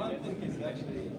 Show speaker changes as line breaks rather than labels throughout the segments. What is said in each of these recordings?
don't think it's actually.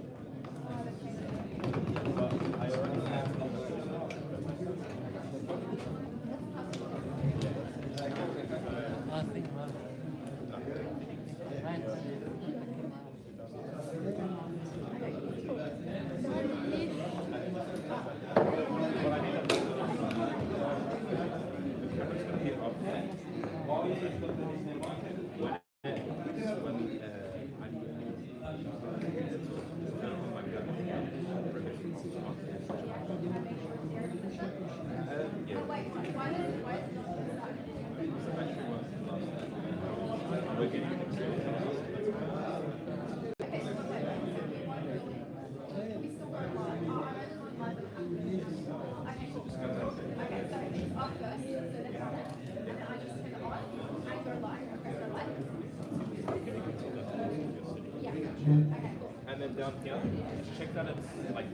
And then down here, check that it's like.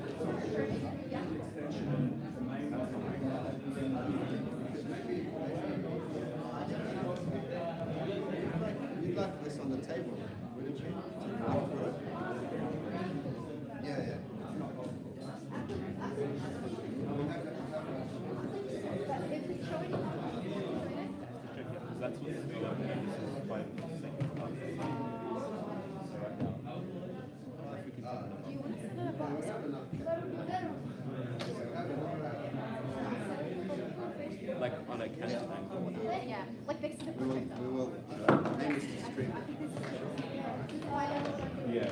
You'd like this on the table, wouldn't you? Yeah, yeah.
That's what this is 5 like on a cancer angle.
Yeah, like next to the projector.
We will aim is to stream.
Yeah.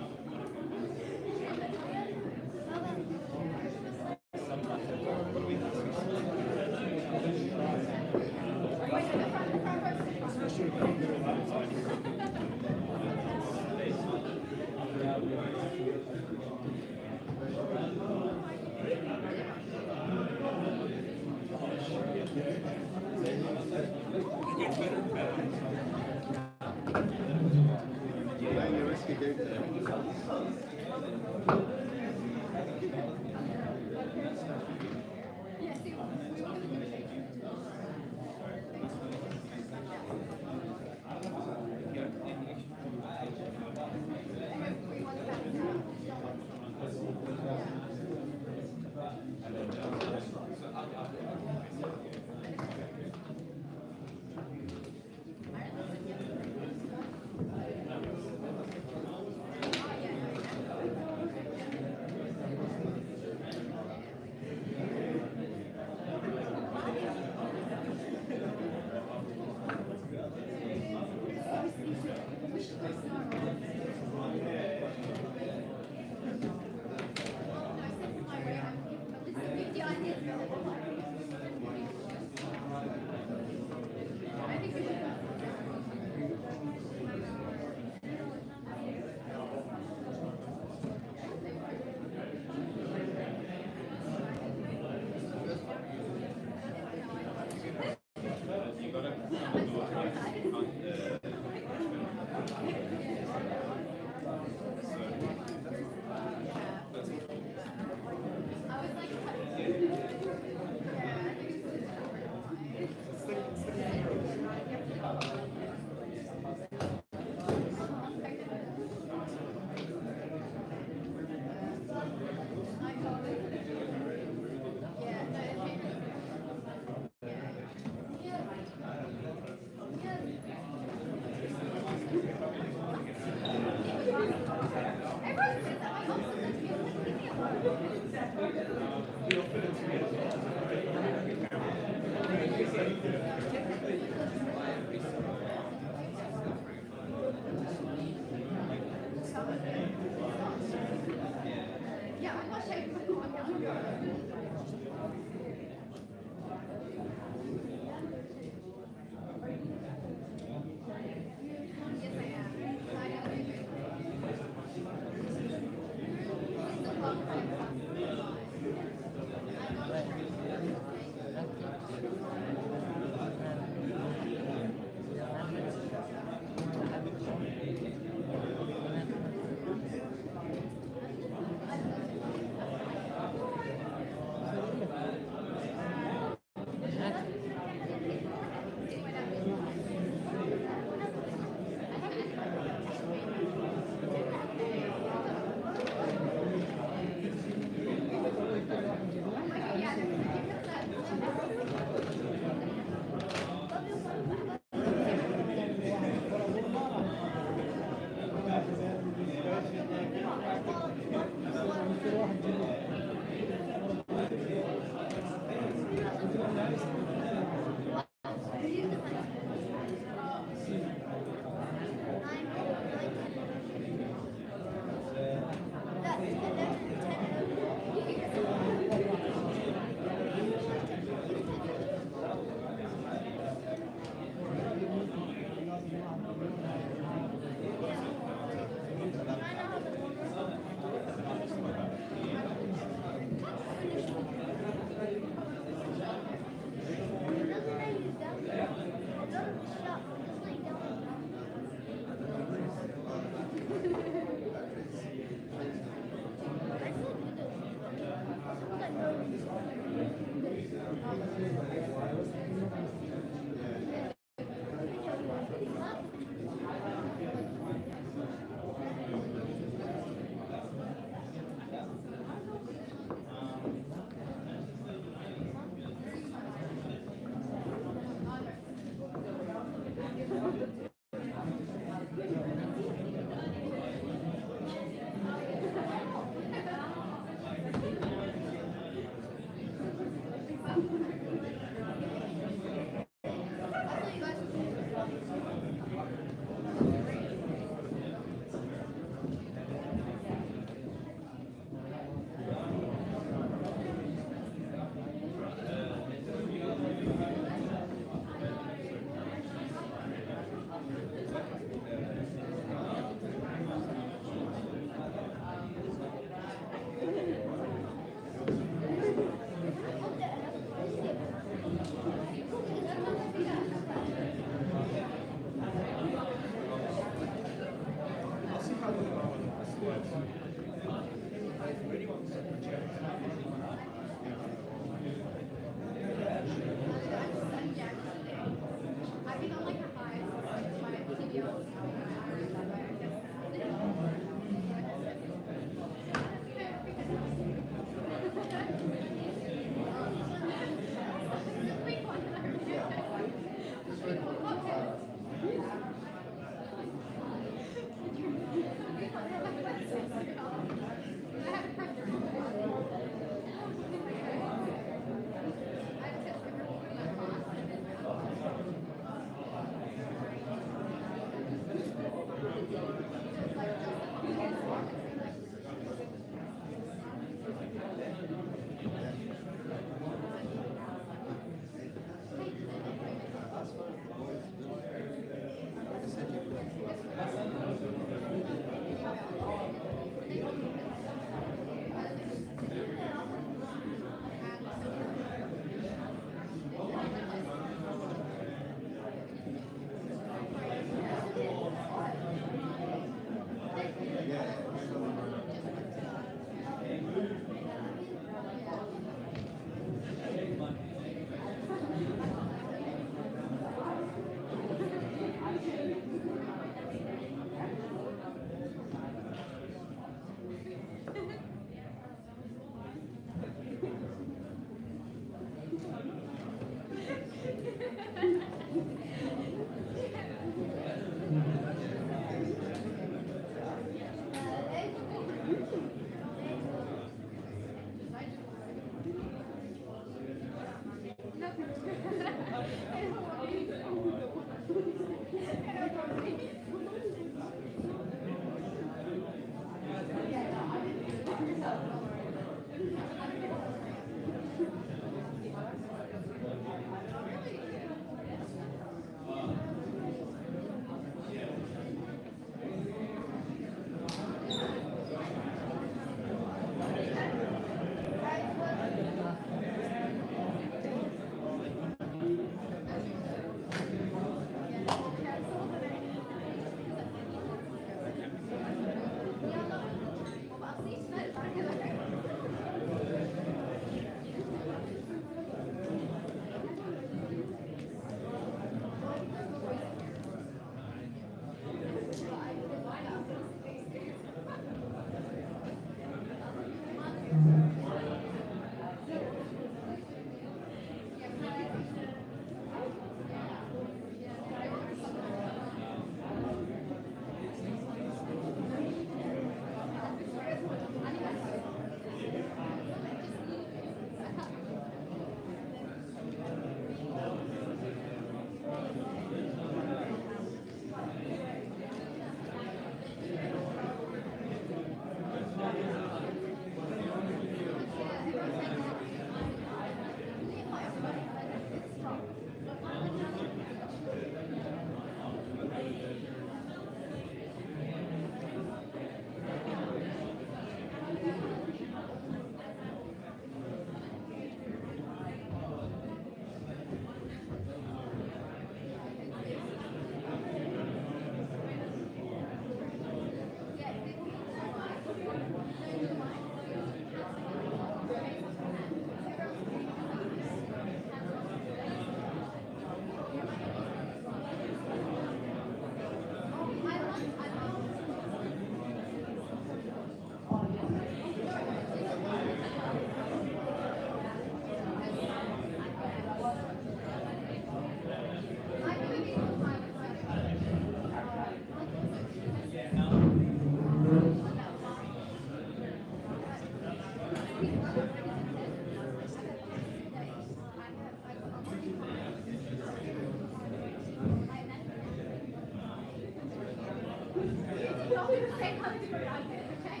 Not the same kind of degree I get, okay?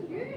You had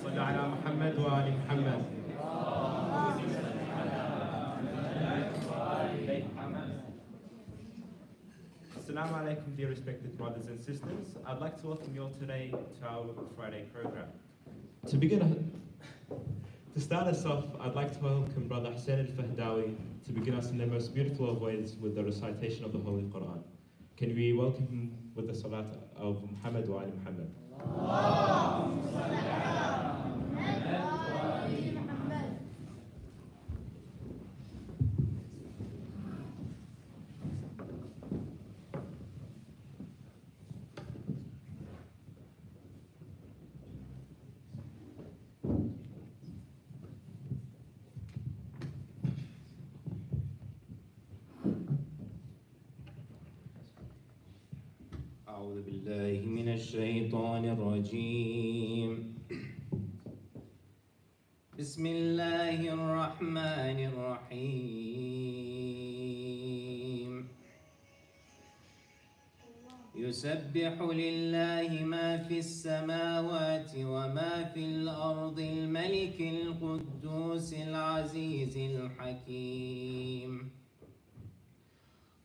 صل على محمد وآل محمد. Assalamu alaikum, dear respected brothers and sisters. I'd like to welcome you all today to our Friday program. To start us off, I'd like to welcome Brother Hussein al-Fahdawi to begin us in the most beautiful of ways with the recitation of the Holy Quran. Can we welcome him with the salat of Muhammad wa ali Muhammad?
أعوذ بالله من الشيطان الرجيم. بسم الله الرحمن الرحيم. يسبح لله ما في السماوات وما في الأرض الملك القدوس العزيز الحكيم.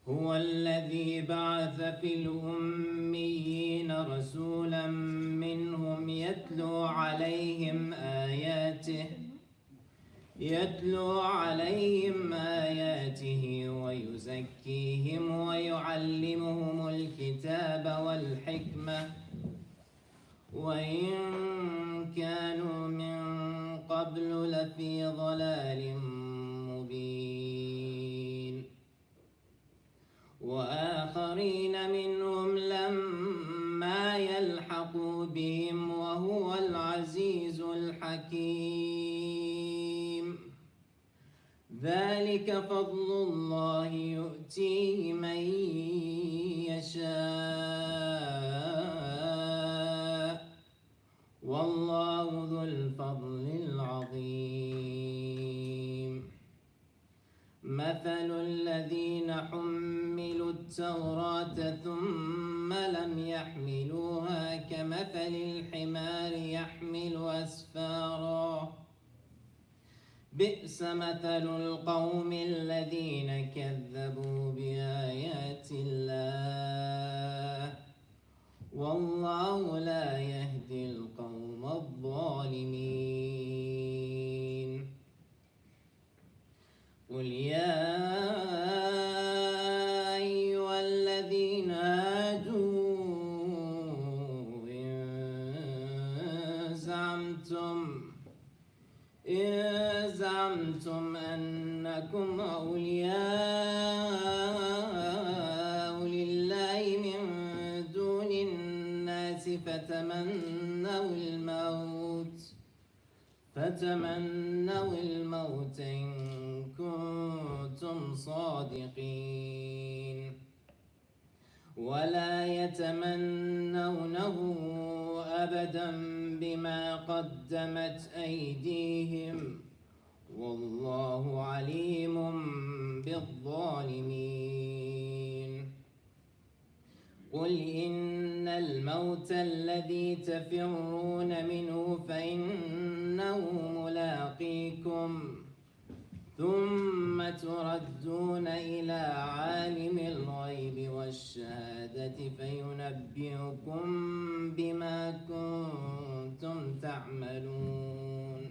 هو الذي بعث في الأميين رسولا منهم يتلو عليهم آياته ويزكيهم ويعلمهم الكتاب والحكمة وإن كانوا من قبل لفي ضلال مبين. وآخرين منهم لما يلحقوا بهم وهو العزيز الحكيم. ذلك فضل الله يؤتيه من يشاء والله ذو الفضل العظيم. مثل الذين حملوا التوراة ثم لم يحملوها كمثل الحمار يحمل أسفارا بئس مثل القوم الذين كذبوا بآيات الله والله لا يهدي القوم الظالمين. قل يا أيها الذين هادوا إن زعمتم أنكم أولياء فتمنوا الموت إن كنتم صادقين ولا يتمنونه أبدا بما قدمت أيديهم والله عليم بالظالمين. قل إن الموت الذي تفرون منه فإنه ملاقيكم ثم تردون إلى عالم الغيب والشهادة فينبئكم بما كنتم تعملون.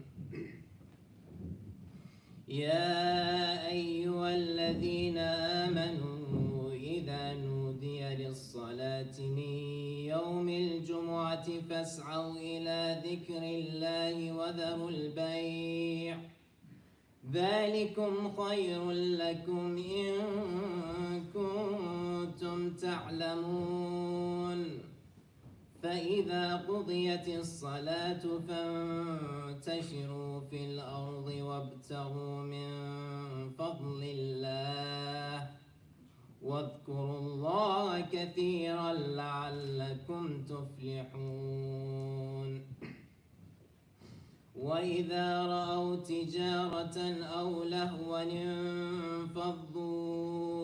يا أيها الذين آمنوا إذا نودي للصلاة من يوم الجمعة فاسعوا إلى ذكر الله وذروا البيع ذلكم خير لكم إن كنتم تعلمون. فإذا قضيت الصلاة فانتشروا في الأرض وابتغوا من فضل الله واذكروا الله كثيرا لعلكم تفلحون. وإذا رأوا تجارة أو لهوا انفضوا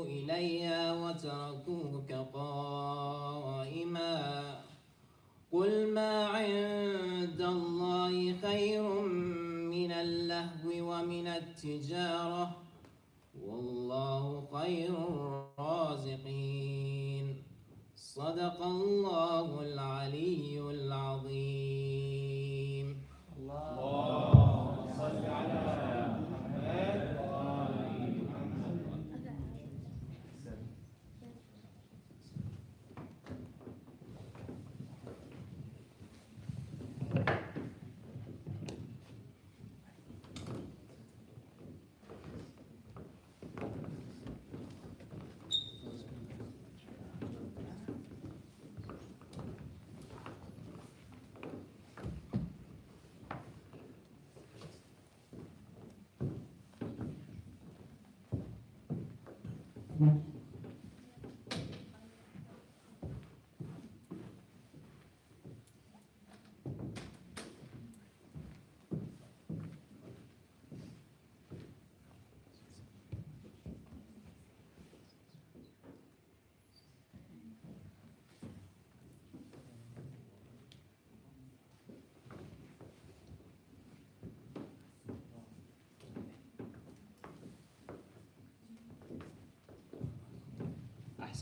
إليها وتركوك قائما قل ما عند الله خير من اللهو ومن التجارة والله خير الرازقين. صدق الله العلي العظيم.
اللهم صل على محمد وآل محمد.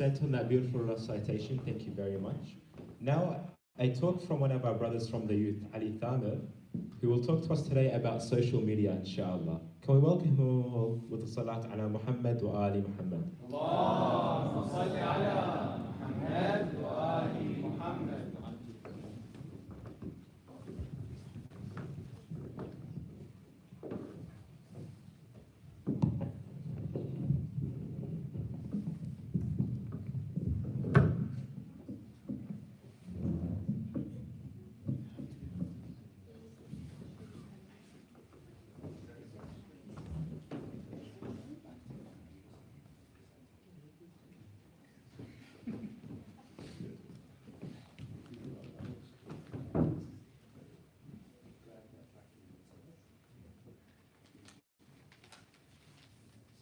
Ahmed on that beautiful recitation. Thank you very much. Now, a talk from one of our brothers from the youth, Ali Thamer, who will talk to us today about social media, inshallah. Can we welcome him all with the salat ala Muhammad wa ali Muhammad?
Allahumma salli ala Muhammad wa ali Muhammad.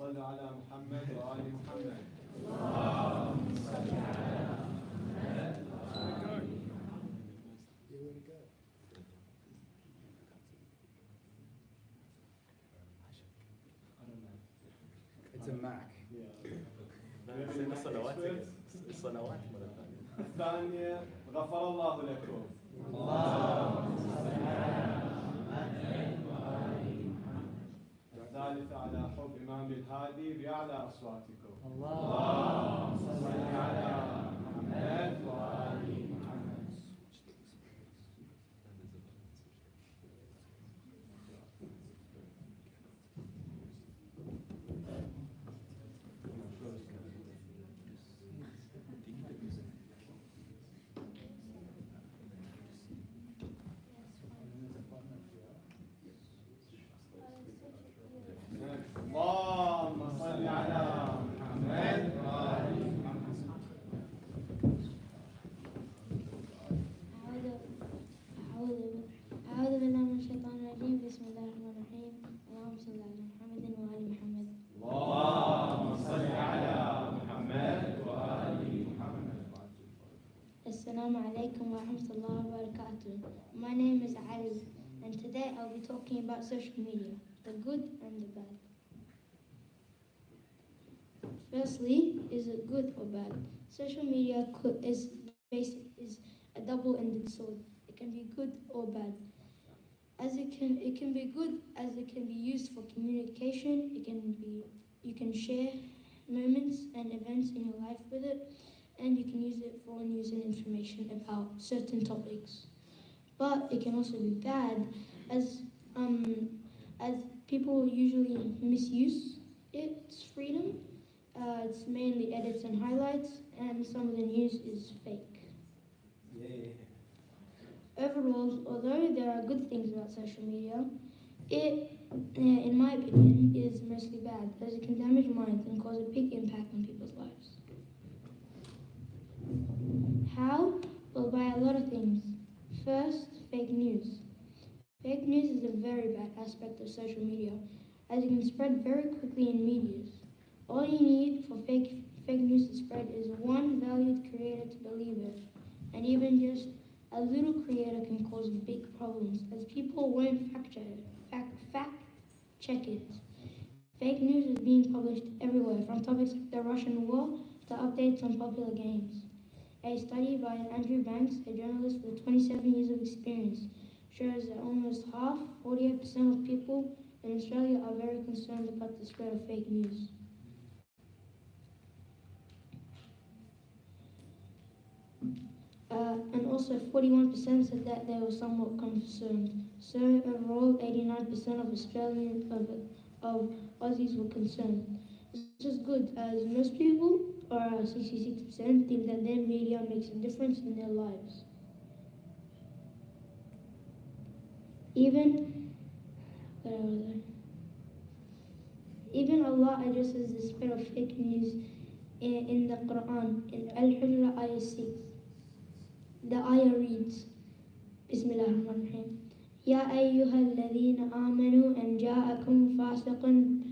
صلوا على محمد وآل محمد. اللهم صل على محمد وآل محمد.
It's a Mac.
الصلوات
الثانية غفر الله لكم.
اللهم صل على
الثالثة على حب إمام الهادي بأعلى أصواتكم.
اللهم
صل على محمد وآل محمد.
wabarakatuh. My name is Ali, and today I'll be talking about social media, the good and the bad. Firstly, is it good or bad? Social media is a double-ended sword. It can be good or bad. It can be good as it can be used for communication. You can share moments and events in your life with it, and you can use it for news and information about certain topics. But it can also be bad as people usually misuse its freedom. It's mainly edits and highlights, and some of the news is fake.
Yeah.
Overall, although there are good things about social media, it, in my opinion, is mostly bad, as it can damage minds and cause a big impact on people's lives. How? Well, by a lot of things. First, fake news. Fake news is a very bad aspect of social media, as it can spread very quickly in media. All you need for fake news to spread is one valued creator to believe it, and even just a little creator can cause big problems, as people won't fact check it. Fake news is being published everywhere, from topics like the Russian war to updates on popular games. A study by Andrew Banks, a journalist with 27 years of experience, shows that almost half, 48% of people in Australia are very concerned about the spread of fake news. And also 41% said that they were somewhat concerned. So overall, 89% of of Aussies were concerned. This is good, as most people, or 66%, think that their media makes a difference in their lives. Even Allah addresses the spread of fake news in the Quran, in Al-Hujr ayah 6. The ayah reads, Bismillah ar-Rahman ar-Rahim. Ya ayyuhal ladhina amanu an ja'akum fasiqun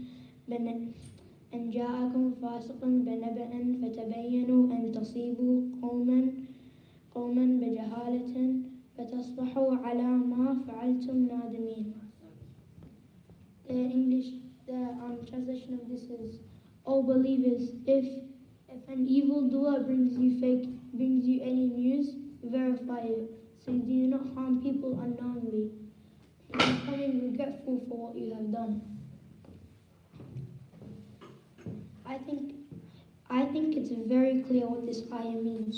binaba'in fatabayyanu an tasibu qawman bijahalatin fatasbahu ala ma fa'altum nadimin. The translation of this is, O believers, if an evildoer brings you any news, verify it, so you do not harm people unknowingly, becoming regretful for what you have done. I think it's very clear what this ayah means.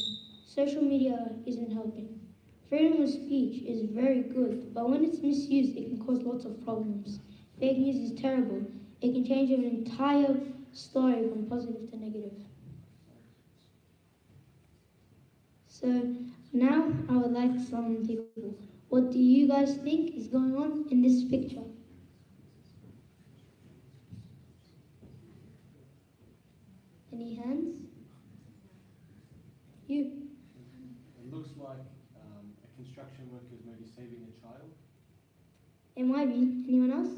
Social media isn't helping. Freedom of speech is very good, but when it's misused, it can cause lots of problems. Fake news is terrible. It can change an entire story from positive to negative. So now I would like some people. What do you guys think is going on in this picture? Any hands? You.
It looks like a construction worker is maybe saving a child.
It might be. Anyone else?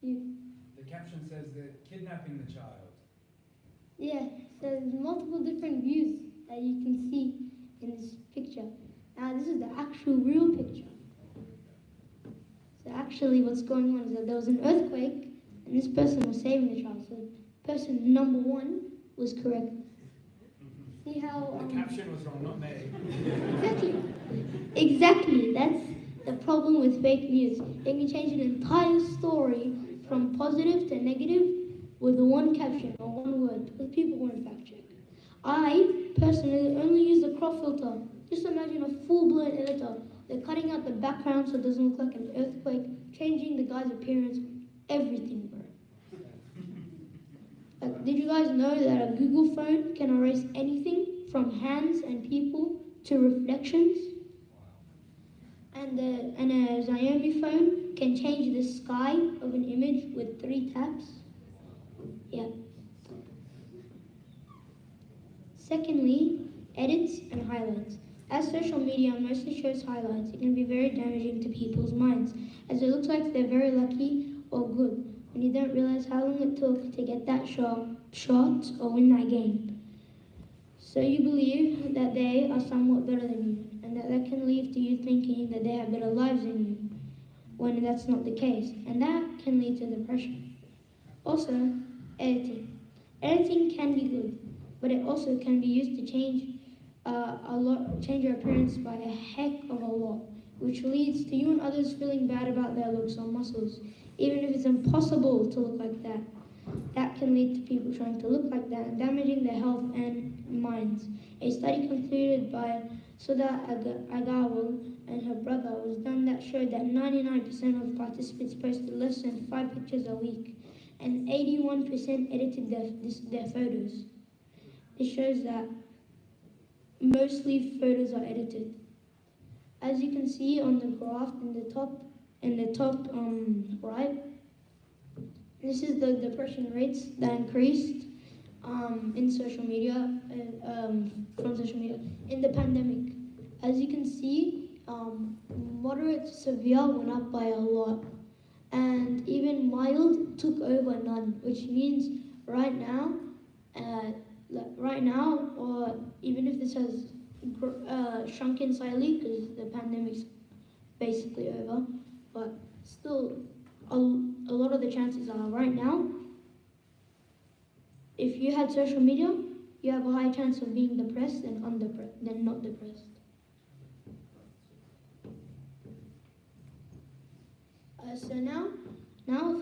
You.
The caption says they're kidnapping the child.
Yeah, so there's multiple different views that you can see in this picture. Now this is the actual real picture. So actually what's going on is that there was an earthquake and this person was saving the child. So person number one was correct. See how...
The caption was wrong, not me.
Exactly. That's the problem with fake news. It can change an entire story from positive to negative with one caption or one word, because people won't fact check. I personally only use the crop filter. Just imagine a full-blown editor. They're cutting out the background so it doesn't look like an earthquake, changing the guy's appearance, everything, bro. Did you guys know that a Google phone can erase anything from hands and people to reflections? And a Xiaomi phone can change the sky of an image with 3 taps. Yeah. Secondly, edits and highlights. As social media mostly shows highlights, it can be very damaging to people's minds, as it looks like they're very lucky or good when you don't realize how long it took to get that shot or win that game. So you believe that they are somewhat better than you, and that can lead to you thinking that they have better lives than you, when that's not the case, and that can lead to depression. Also, editing. Editing can be good, but it also can be used to change change your appearance by a heck of a lot, which leads to you and others feeling bad about their looks or muscles, even if it's impossible to look like that. That can lead to people trying to look like that and damaging their health and minds. A study concluded by Sudha Agarwal and her brother was done that showed that 99% of participants posted less than 5 pictures a week, and 81% edited their photos. It shows that mostly photos are edited. As you can see on the graph in the top right, this is the depression rates that increased in social media, from social media in the pandemic. As you can see, moderate to severe went up by a lot, and even mild took over none, which means right now, or even if this has shrunken slightly because the pandemic's basically over, but still a lot of the chances are right now, if you had social media, you have a high chance of being depressed than not depressed. So now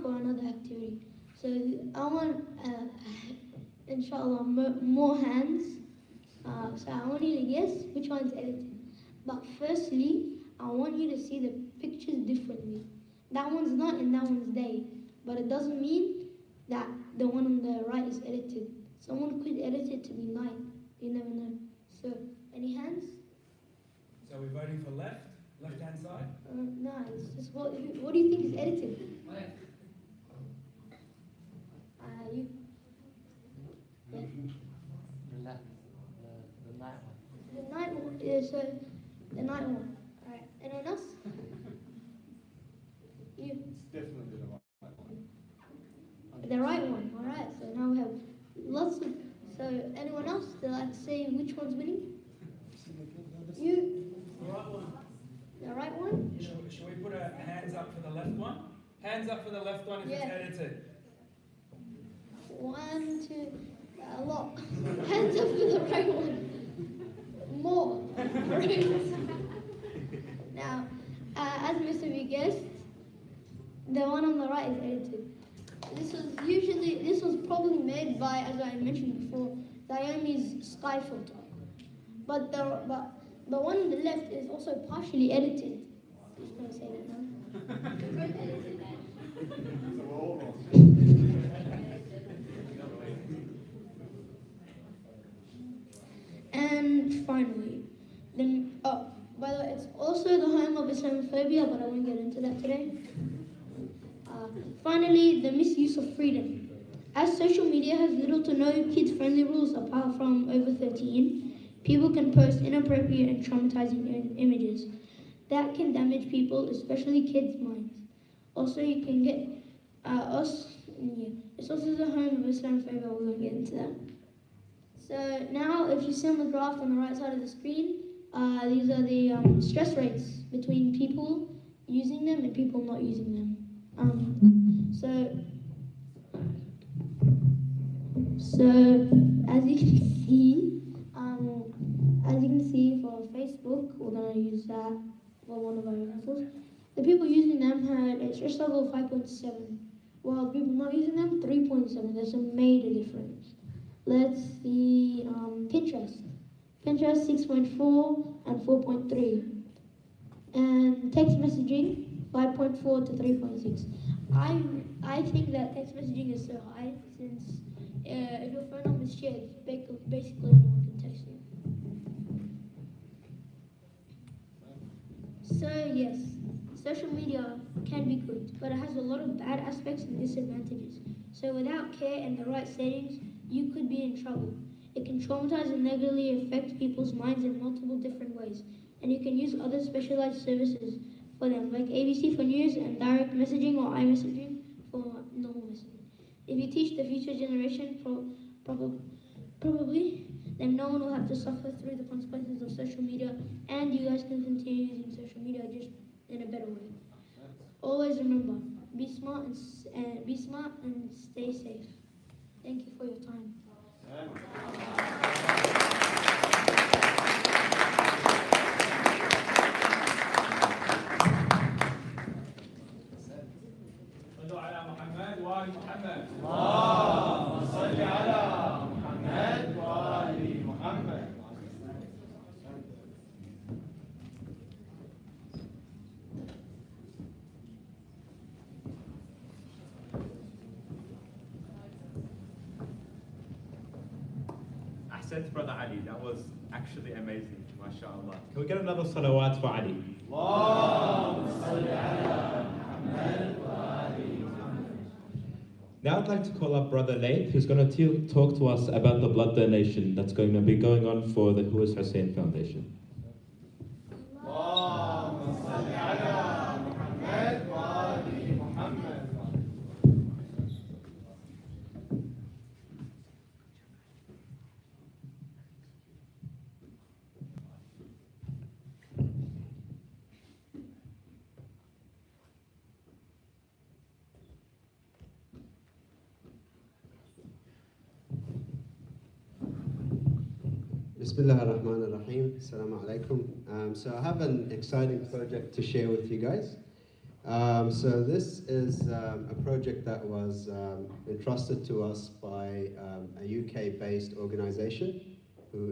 for another activity. So I want, inshallah, more hands. So I want you to guess which one's edited. But firstly, I want you to see the pictures differently. That one's night and that one's day. But it doesn't mean that the one on the right is edited. Someone could edit it to be night. You never know. So, any hands?
So we're voting for left-hand side?
No, it's just what do you think is edited? You. Yeah.
The night one.
The night one. Yeah, so the night one. All right. Anyone else? You.
It's definitely the right one.
The right one. All right. So now we have lots of. So anyone else? They'll like to say which one's winning? You.
The right one.
The right one?
Should we put our hands up for the left one? Hands up for the left one if it's edited.
1, 2, a lot. Hands up for the right one. More. Now, as most of you guessed, the one on the right is edited. This was probably made by, as I mentioned before, Xiaomi's Sky filter. But the one on the left is also partially edited. I'm just going to say that now.
So we're all wrong.
And finally, by the way, it's also the home of Islamophobia, but I won't get into that today. Finally, the misuse of freedom. As social media has little to no kids-friendly rules apart from over 13, people can post inappropriate and traumatizing images that can damage people, especially kids' minds. Also, you can get it's also the home of Islamophobia. We won't get into that. So now, if you see on the graph on the right side of the screen, these are the stress rates between people using them and people not using them. So as you can see for Facebook, we're gonna use that for one of our examples. The people using them had a stress level of 5.7, while the people not using them 3.7. There's a major difference. Let's see Pinterest. Pinterest 6.4 and 4.3, and text messaging 5.4 to 3.6. I think that text messaging is so high since if your phone number is shared, basically no one can text you. So yes, social media can be good, but it has a lot of bad aspects and disadvantages. So without care and the right settings, you could be in trouble. It can traumatize and negatively affect people's minds in multiple different ways, and you can use other specialized services for them, like ABC for news and direct messaging or iMessaging for normal messaging. If you teach the future generation, probably then no one will have to suffer through the consequences of social media, and you guys can continue using social media just in a better way. Always remember, be smart and stay safe. Thank you for your time.
صلوا على محمد وآل محمد.
اللهم صل على محمد وآل محمد.
Ahsant, Brother Ali. That was actually amazing. MashaAllah. Can we get another salawat for Ali?
اللهم صل على محمد وآل محمد.
Now I'd like to call up Brother Laith, who's going to talk to us about the blood donation that's going to be going on for the Who is Hussein Foundation.
اللهم صل على محمد وآل محمد.
Bismillah ar-Rahman ar-Rahim. Assalamu alaikum. So I have an exciting project to share with you guys. So this is a project that was entrusted to us by a UK-based organization who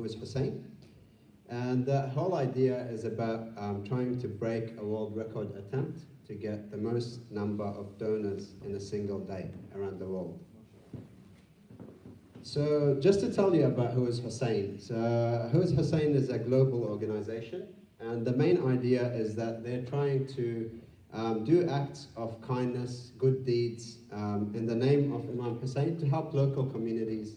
is Hussein. And the whole idea is about trying to break a world record attempt to get the most number of donors in a single day around the world. So just to tell you about Who is Hussein. So Who is Hussein is a global organization, and the main idea is that they're trying to do acts of kindness, good deeds in the name of Imam Hussein to help local communities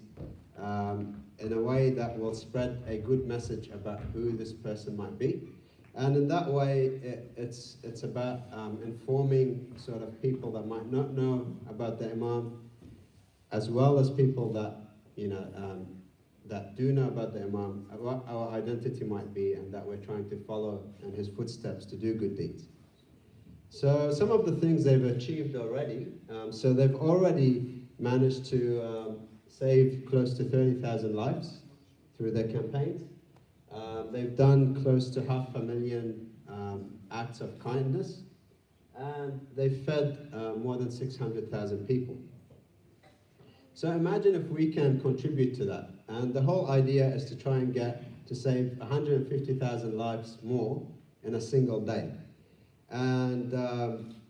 in a way that will spread a good message about who this person might be. And in that way, it's about informing sort of people that might not know about the Imam, as well as people that that do know about the Imam, what our identity might be, and that we're trying to follow in his footsteps to do good deeds. So some of the things they've achieved already, so they've already managed to save close to 30,000 lives through their campaigns. They've done close to 500,000 acts of kindness, and they've fed more than 600,000 people. So imagine if we can contribute to that. And the whole idea is to try and get to save 150,000 lives more in a single day. And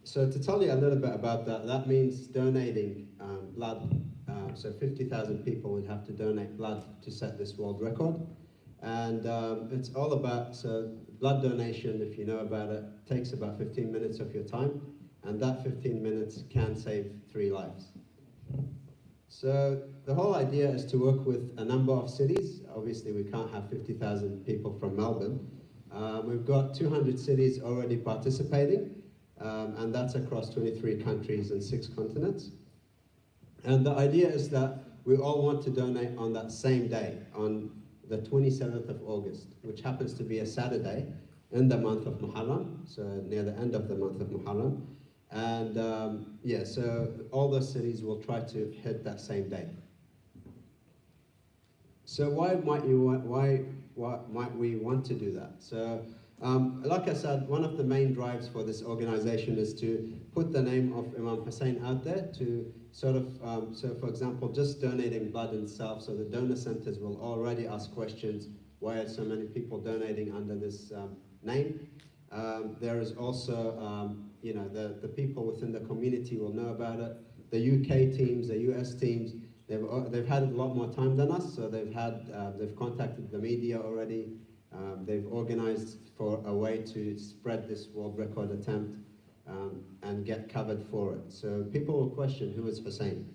so to tell you a little bit about that, that means donating blood. So 50,000 people would have to donate blood to set this world record. And it's all about, so blood donation, if you know about it, takes about 15 minutes of your time. And that 15 minutes can save 3 lives. So the whole idea is to work with a number of cities. Obviously, we can't have 50,000 people from Melbourne. We've got 200 cities already participating, and that's across 23 countries and 6 continents. And the idea is that we all want to donate on that same day, on the 27th of August, which happens to be a Saturday in the month of Muharram, so near the end of the month of Muharram. And yeah, so all those cities will try to hit that same day. So why might we want to do that? So like I said, one of the main drives for this organization is to put the name of Imam Hussein out there to sort of, so for example, just donating blood in itself, so the donor centers will already ask questions, why are so many people donating under this name? There is also, the people within the community will know about it. The UK teams, the US teams, they've had a lot more time than us, so they've contacted the media already. They've organized for a way to spread this world record attempt and get covered for it. So people will question, who is Hussein?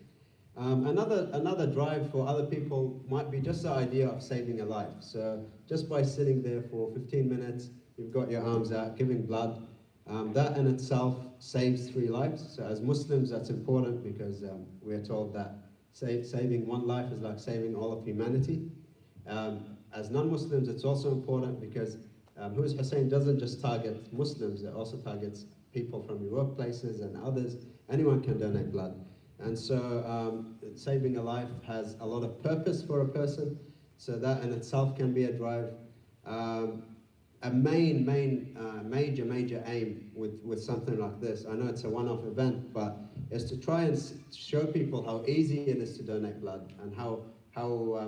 Another drive for other people might be just the idea of saving a life. So just by sitting there for 15 minutes, you've got your arms out, giving blood. That in itself saves 3 lives. So as Muslims, that's important because we're told that saving one life is like saving all of humanity. As non-Muslims, it's also important because Who is Hussein doesn't just target Muslims, it also targets people from your workplaces and others. Anyone can donate blood. And so saving a life has a lot of purpose for a person, so that in itself can be a drive. A major aim with something like this, I know it's a one-off event, but is to try and show people how easy it is to donate blood and how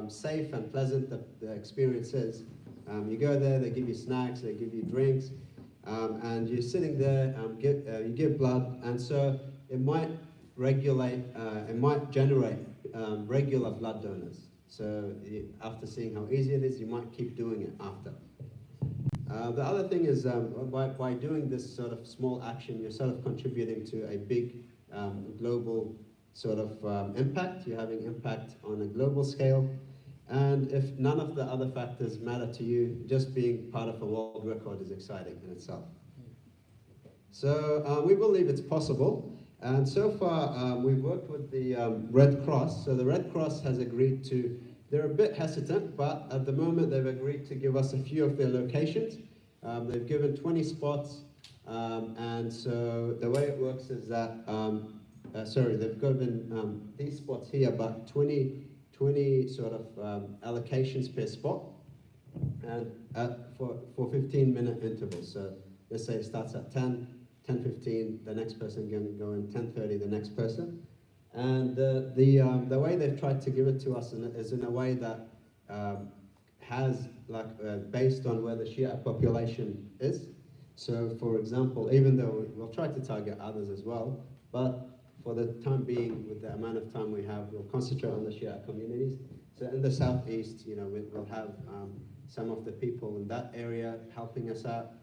safe and pleasant the experience is. You go there, they give you snacks, they give you drinks, and you're sitting there, you give blood, and so it might generate regular blood donors. So after seeing how easy it is, you might keep doing it after. The other thing is, by doing this sort of small action, you're sort of contributing to a big global sort of impact. You're having impact on a global scale. And if none of the other factors matter to you, just being part of a world record is exciting in itself. So we believe it's possible. And so far, we've worked with the Red Cross. So the Red Cross has agreed to, they're a bit hesitant, but at the moment they've agreed to give us a few of their locations. They've given 20 spots, and so the way it works is that, they've given these spots here, but 20 sort of allocations per spot, and for 15-minute intervals. So let's say it starts at 10:15, the next person can go in 10:30, the next person. And the way they've tried to give it to us is in a way that has based on where the Shia population is. So for example, even though we'll try to target others as well, but for the time being, with the amount of time we have, we'll concentrate on the Shia communities. So in the southeast, we'll have some of the people in that area helping us out.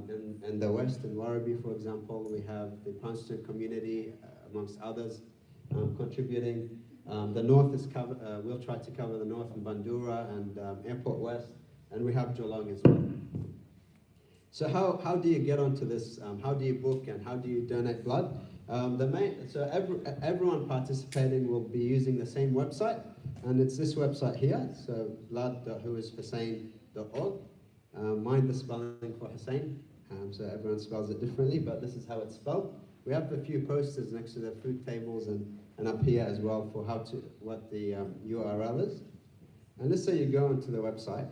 In the west, in Warabi, for example, we have the Princeton community, amongst others, contributing. The north is covered, we'll try to cover the north in Bandura and Airport West, and we have Geelong as well. So how do you get onto this? How do you book and how do you donate blood? Everyone participating will be using the same website, and it's this website here, so blood.whoishussein.org. Mind the spelling for Hussein, so everyone spells it differently, but this is how it's spelled. We have a few posters next to the food tables and up here as well for what the URL is. And let's say you go onto the website.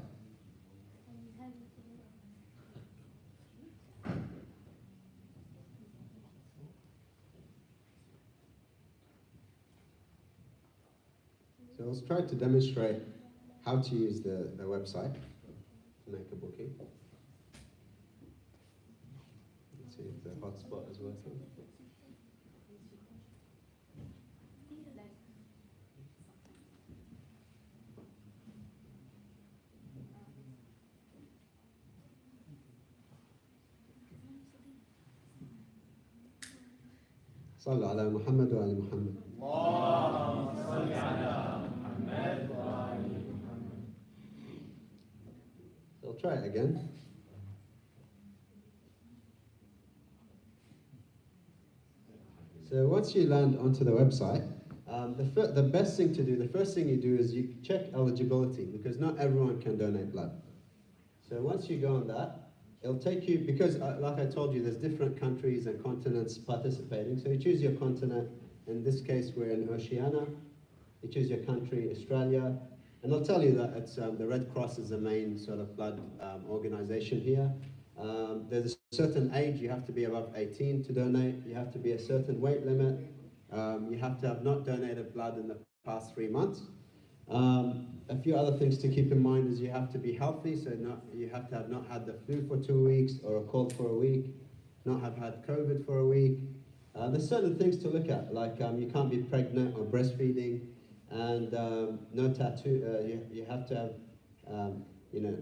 So let's try to demonstrate how to use the website to make a booking. Let's see if the hotspot is working. صلوا على محمد وآل محمد. اللهم صل على محمد وآل محمد. I'll try it again. So once you land onto the website, the best thing to do, the first thing you do is you check eligibility, because not everyone can donate blood. So once you go on that, it'll take you, because like I told you, there's different countries and continents participating. So you choose your continent. In this case, we're in Oceania. You choose your country, Australia. And I'll tell you that it's, the Red Cross is the main sort of blood organization here. There's a certain age, you have to be above 18 to donate. You have to be a certain weight limit. You have to have not donated blood in the past 3 months. A few other things to keep in mind is you have to be healthy, so you have to have not had the flu for 2 weeks or a cold for a week, not have had COVID for a week. There's certain things to look at, like you can't be pregnant or breastfeeding, and no tattoo. You have to have,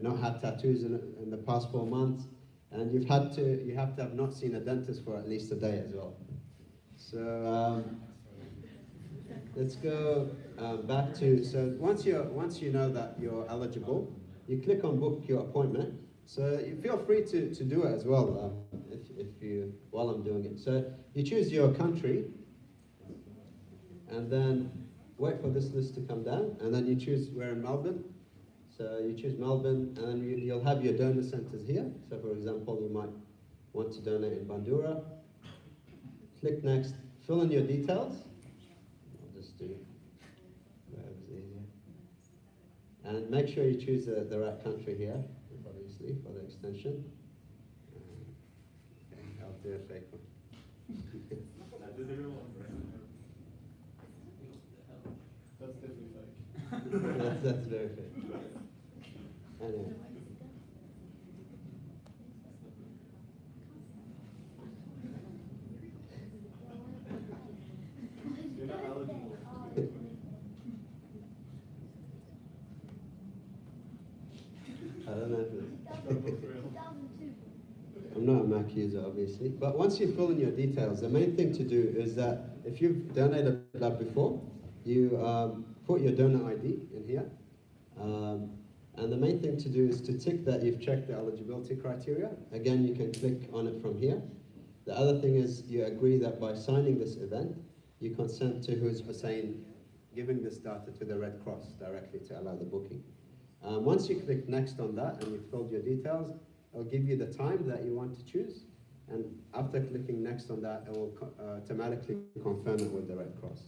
not had tattoos in the past 4 months, and you have to have not seen a dentist for at least a day as well. So. Let's go back to, so once you know that you're eligible, you click on book your appointment. So you feel free to do it as well while I'm doing it. So you choose your country, and then wait for this list to come down, and then you choose, we're in Melbourne. So you choose Melbourne, and you'll have your donor centers here. So for example, you might want to donate in Bandura. Click next, fill in your details. I'll just do whatever's easier. And make sure you choose the right country here, obviously, for the extension. I'll do a fake one.
That's definitely fake.
That's very fake. Anyway.
You're not eligible.
I don't know if it's... I'm not a Mac user, obviously. But once you fill in your details, the main thing to do is that if you've donated blood before, you put your donor ID in here. And the main thing to do is to tick that you've checked the eligibility criteria. Again, you can click on it from here. The other thing is you agree that by signing this event, you consent to who's Hussein giving this data to the Red Cross directly to allow the booking. Once you click next on that and you've filled your details, it'll give you the time that you want to choose. And after clicking next on that, it will automatically confirm it with the Red Cross.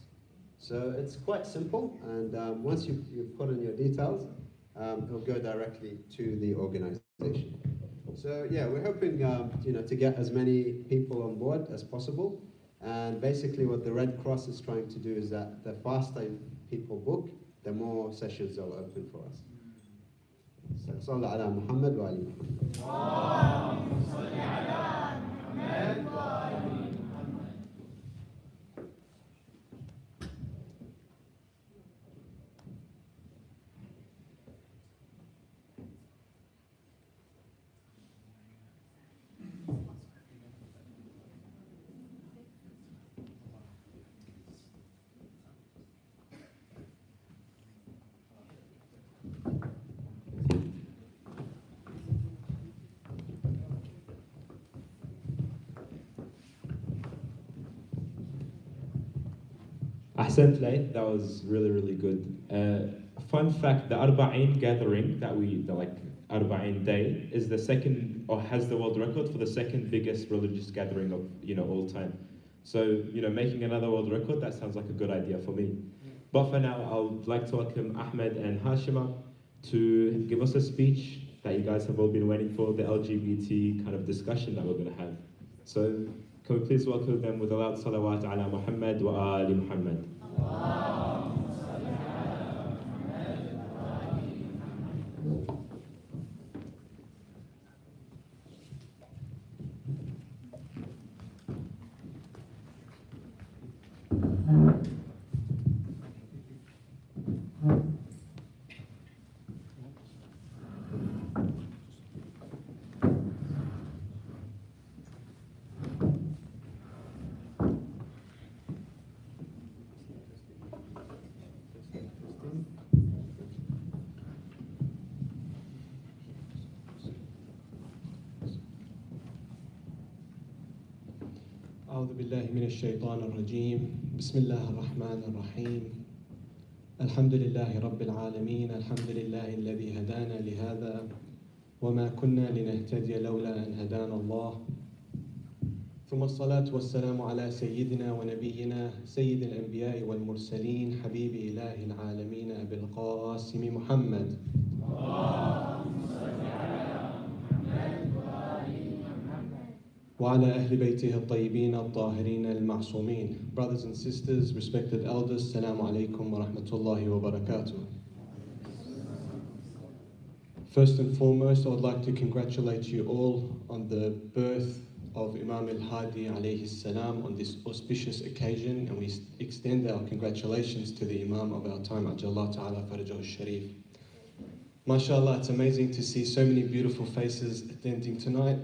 So it's quite simple, and once you put in your details, it'll go directly to the organization. So yeah, we're hoping to get as many people on board as possible. And basically what the Red Cross is trying to do is that the faster people book, the more sessions they'll open for us. So, Sallallahu ala Muhammad wa ali Muhammad.
Ahsant Lay, that was really, really good. Fun fact, the Arba'in gathering Arba'in Day is the second, or has the world record for the second biggest religious gathering of, all time. So, making another world record, that sounds like a good idea for me. But for now, I would like to welcome Ahmed and Hashim to give us a speech that you guys have all been waiting for, the LGBT kind of discussion that we're going to have. So, can we please welcome them with a loud salawat ala Muhammad wa ali Muhammad.
أعوذ بالله من الشيطان الرجيم بسم الله الرحمن الرحيم الحمد لله رب العالمين الحمد لله الذي هدانا لهذا وما كنا لنهتدي لولا أن هدانا الله ثم الصلاة والسلام على سيدنا ونبينا سيد الأنبياء والمرسلين حبيب إله العالمين أبي القاسم محمد وعلى أهل بيته الطيبين الطاهرين المعصومين. Brothers and sisters, respected elders, Assalamu alaikum wa rahmatullahi wa barakatuh. First and foremost, I would like to congratulate you all on the birth of Imam al-Hadi alayhi salam on this auspicious occasion, and we extend our congratulations to the Imam of our time, Ajallah Ta'ala Farajahu Sharif. MashaAllah, it's amazing to see so many beautiful faces attending tonight.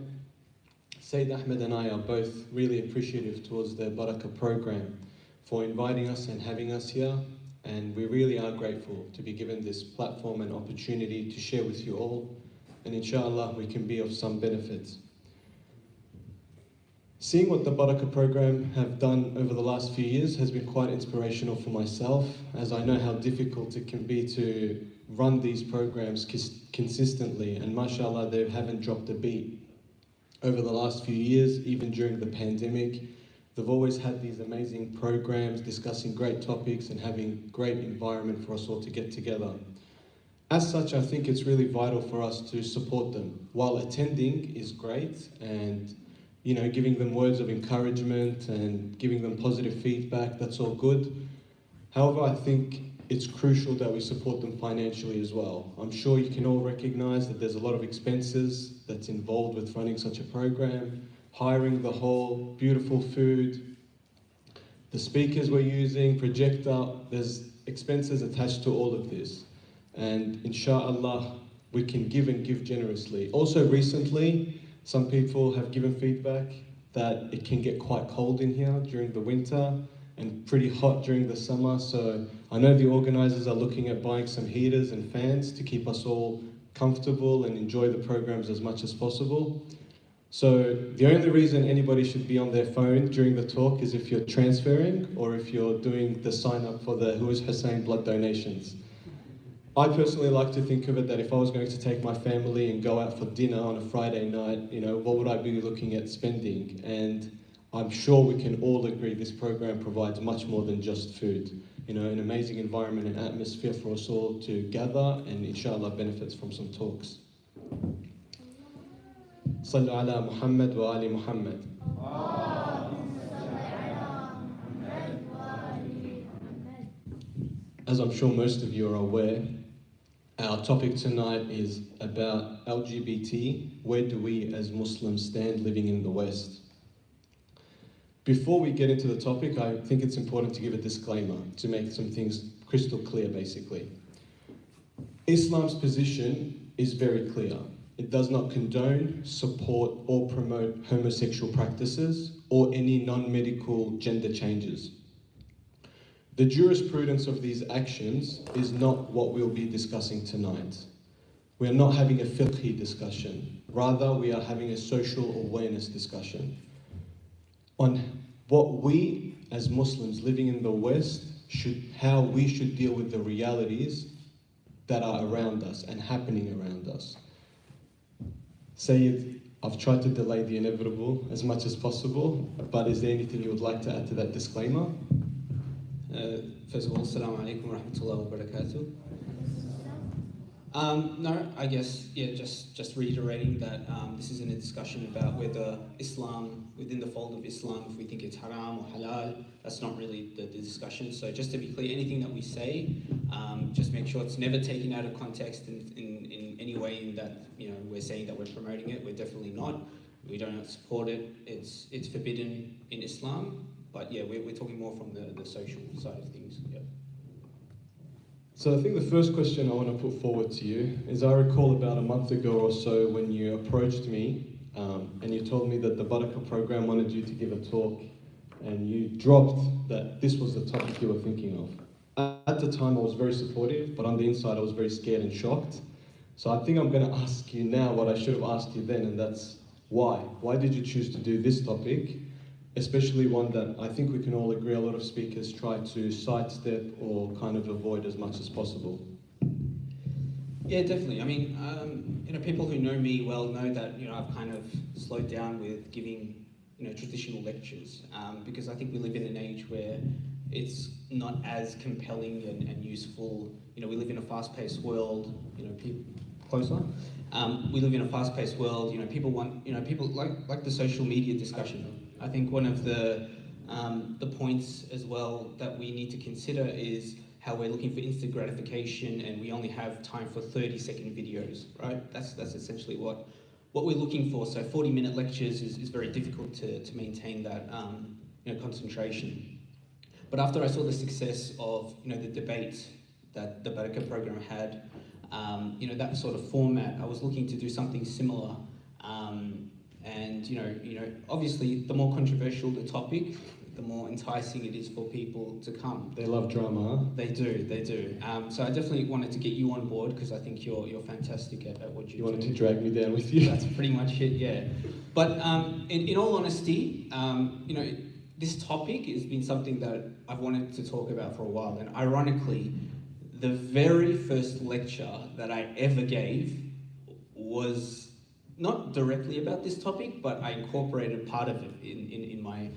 Sayyid Ahmed and I are both really appreciative towards the Barakah program for inviting us and having us here, and we really are grateful to be given this platform and opportunity to share with you all, and inshallah we can be of some benefit. Seeing what the Barakah program have done over the last few years has been quite inspirational for myself, as I know how difficult it can be to run these programs consistently, and mashallah, they haven't dropped a beat. Over the last few years, even during the pandemic, they've always had these amazing programs discussing great topics and having great environment for us all to get together. As such, I think it's really vital for us to support them. While attending is great, and giving them words of encouragement and giving them positive feedback, that's all good. However, I think it's crucial that we support them financially as well. I'm sure you can all recognize that there's a lot of expenses that's involved with running such a program, hiring the hall, beautiful food, the speakers we're using, projector, there's expenses attached to all of this. And inshallah, we can give and give generously. Also recently, some people have given feedback that it can get quite cold in here during the winter and pretty hot during the summer. So I know the organisers are looking at buying some heaters and fans to keep us all comfortable and enjoy the programs as much as possible. So the only reason anybody should be on their phone during the talk is if you're transferring or if you're doing the sign up for the Who is Hussein blood donations. I personally like to think of it that if I was going to take my family and go out for dinner on a Friday night, what would I be looking at spending? And I'm sure we can all agree this program provides much more than just food. An amazing environment and atmosphere for us all to gather and inshallah benefits from some talks. Sallu ala Muhammad wa ali Muhammad. As I'm sure most of you are aware, our topic tonight is about LGBT. Where do we as Muslims stand living in the West? Before we get into the topic, I think it's important to give a disclaimer to make some things crystal clear, basically. Islam's position is very clear. It does not condone, support, or promote homosexual practices or any non-medical gender changes. The jurisprudence of these actions is not what we'll be discussing tonight. We are not having a fiqhi discussion. Rather, we are having a social awareness discussion on what we as Muslims living in the West how we should deal with the realities that are around us and happening around us. Sayyid, I've tried to delay the inevitable as much as possible, but is there anything you would like to add to that disclaimer?
First of all, assalamu alaikum wa rahmatullahi wa barakatuh. No, I guess, just reiterating that this isn't a discussion about whether Islam, within the fold of Islam, if we think it's haram or halal, that's not really the discussion. So just to be clear, anything that we say, just make sure it's never taken out of context in any way in that, we're saying that we're promoting it. We're definitely not. We don't support it. It's forbidden in Islam. But yeah, we're talking more from the social side of things. Yeah.
So I think the first question I want to put forward to you is, I recall about a month ago or so when you approached me and you told me that the Barakah program wanted you to give a talk, and you dropped that this was the topic you were thinking of. At the time I was very supportive, but on the inside I was very scared and shocked. So I think I'm going to ask you now what I should have asked you then, and that's why. Why did you choose to do this topic? Especially one that I think we can all agree a lot of speakers try to sidestep or kind of avoid as much as possible.
Yeah, definitely. I mean, people who know me well know that, I've kind of slowed down with giving, traditional lectures because I think we live in an age where it's not as compelling and useful. We live in a fast-paced world, people closer. We live in a fast-paced world, people want, people like the social media discussion. I think one of the points as well that we need to consider is how we're looking for instant gratification and we only have time for 30-second videos, right? That's essentially what we're looking for. So 40-minute lectures is very difficult to maintain that concentration. But after I saw the success of the debate that the Barakah program had, that sort of format, I was looking to do something similar. And obviously, the more controversial the topic, the more enticing it is for people to come.
They love drama, huh?
They do. So I definitely wanted to get you on board because I think you're fantastic at what you do.
You wanted to drag me down with you?
That's pretty much it, yeah. But in all honesty, this topic has been something that I've wanted to talk about for a while. And ironically, the very first lecture that I ever gave was not directly about this topic, but I incorporated part of it in my...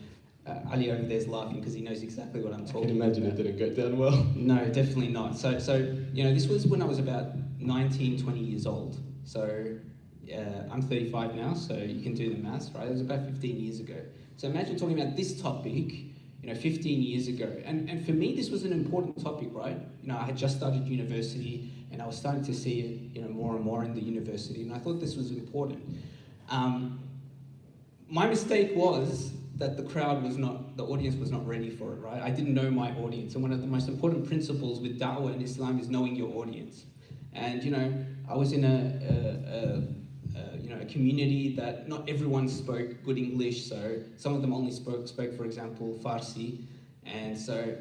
Ali over there's laughing because he knows exactly what I'm talking about.
I can imagine it didn't go down well.
No, definitely not. So this was when I was about 19, 20 years old. So I'm 35 now, so you can do the maths, right? It was about 15 years ago. So imagine talking about this topic, 15 years ago. And for me, this was an important topic, right? I had just started university and I was starting to see it, more and more in the university, and I thought this was important. My mistake was that the audience was not ready for it, right? I didn't know my audience, and one of the most important principles with da'wah in Islam is knowing your audience. And I was in a community that not everyone spoke good English, so some of them only spoke, for example, Farsi, and so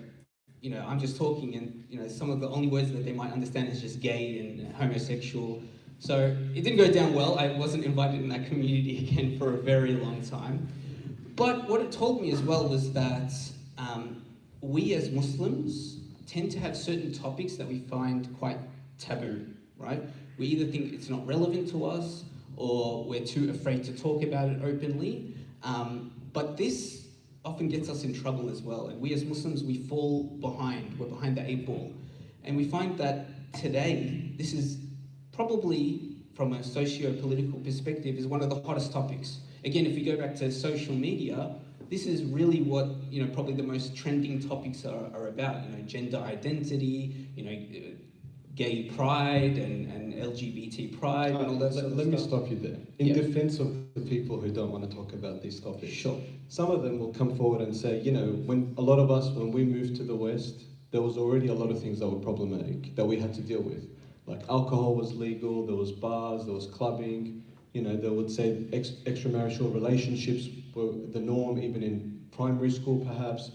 I'm just talking, and some of the only words that they might understand is just gay and homosexual. So it didn't go down well. I wasn't invited in that community again for a very long time. But what it told me as well was that we as Muslims tend to have certain topics that we find quite taboo, right? We either think it's not relevant to us or we're too afraid to talk about it openly. But this often gets us in trouble as well. And we as Muslims, we fall behind. We're behind the 8 ball. And we find that today, this is probably, from a socio-political perspective, is one of the hottest topics. Again, if we go back to social media, this is really what, probably the most trending topics are about. Gender identity, gay pride and LGBT pride and all that sort of
Let me
stuff.
stop you there. In defense of the people who don't want to talk about these topics.
Sure.
Some of them will come forward and say, when a lot of us, when we moved to the West, there was already a lot of things that were problematic that we had to deal with. Like alcohol was legal, there was bars, there was clubbing. They would say extramarital relationships were the norm, even in primary school perhaps.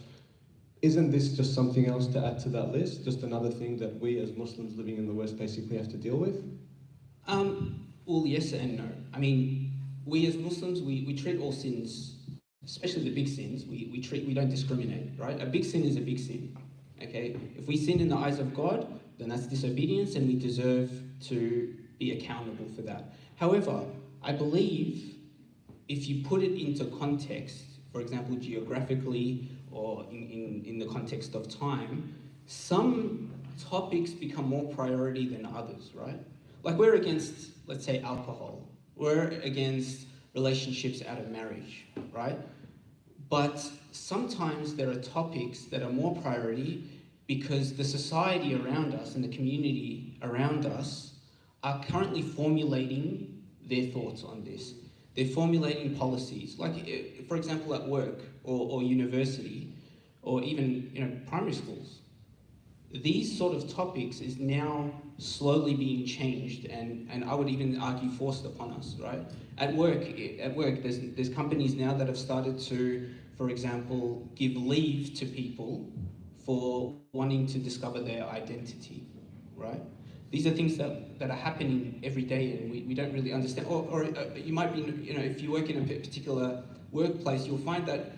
Isn't this just something else to add to that list? Just another thing that we as Muslims living in the West basically have to deal with?
Well, yes and no. I mean, we as Muslims, we treat all sins, especially the big sins, we don't discriminate, right? A big sin is a big sin, okay? If we sin in the eyes of God, then that's disobedience and we deserve to be accountable for that. However, I believe if you put it into context, for example, geographically or in the context of time, some topics become more priority than others, right? Like we're against, let's say, alcohol. We're against relationships out of marriage, right? But sometimes there are topics that are more priority because the society around us and the community around us are currently formulating their thoughts on this. They're formulating policies, like, for example, at work or university, or even primary schools. These sort of topics is now slowly being changed, and I would even argue forced upon us, right? At work, there's companies now that have started to, for example, give leave to people for wanting to discover their identity, right? These are things that are happening every day and we don't really understand. Or you might be, if you work in a particular workplace, you'll find that,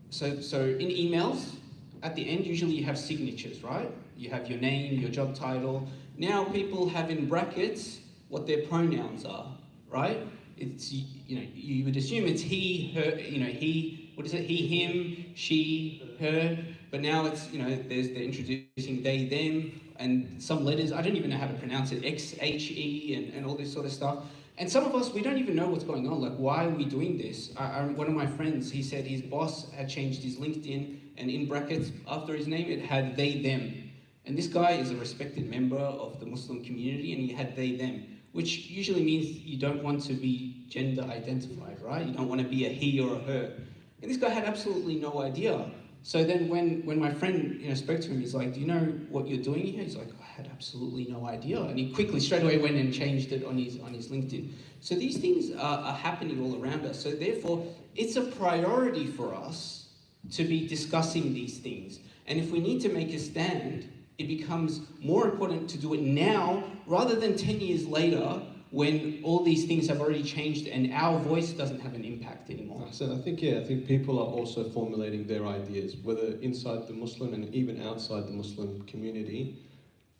so in emails, at the end, usually you have signatures, right? You have your name, your job title. Now people have in brackets what their pronouns are, right? It's, you would assume it's he, her, he, what is it? He, him, she, her. But now it's, they're introducing they, them, and some letters, I don't even know how to pronounce it, X, H, E, and all this sort of stuff. And some of us, we don't even know what's going on. Like, why are we doing this? One of my friends, he said his boss had changed his LinkedIn, and in brackets after his name, it had they, them. And this guy is a respected member of the Muslim community, and he had they, them, which usually means you don't want to be gender identified, right? You don't want to be a he or a her. And this guy had absolutely no idea. So then when my friend spoke to him, he's like, do you know what you're doing here? He's like, I had absolutely no idea. And he quickly, straight away, went and changed it on his LinkedIn. So these things are happening all around us. So therefore, it's a priority for us to be discussing these things. And if we need to make a stand, it becomes more important to do it now rather than 10 years later when all these things have already changed and our voice doesn't have an impact anymore.
So I think people are also formulating their ideas, whether inside the Muslim and even outside the Muslim community.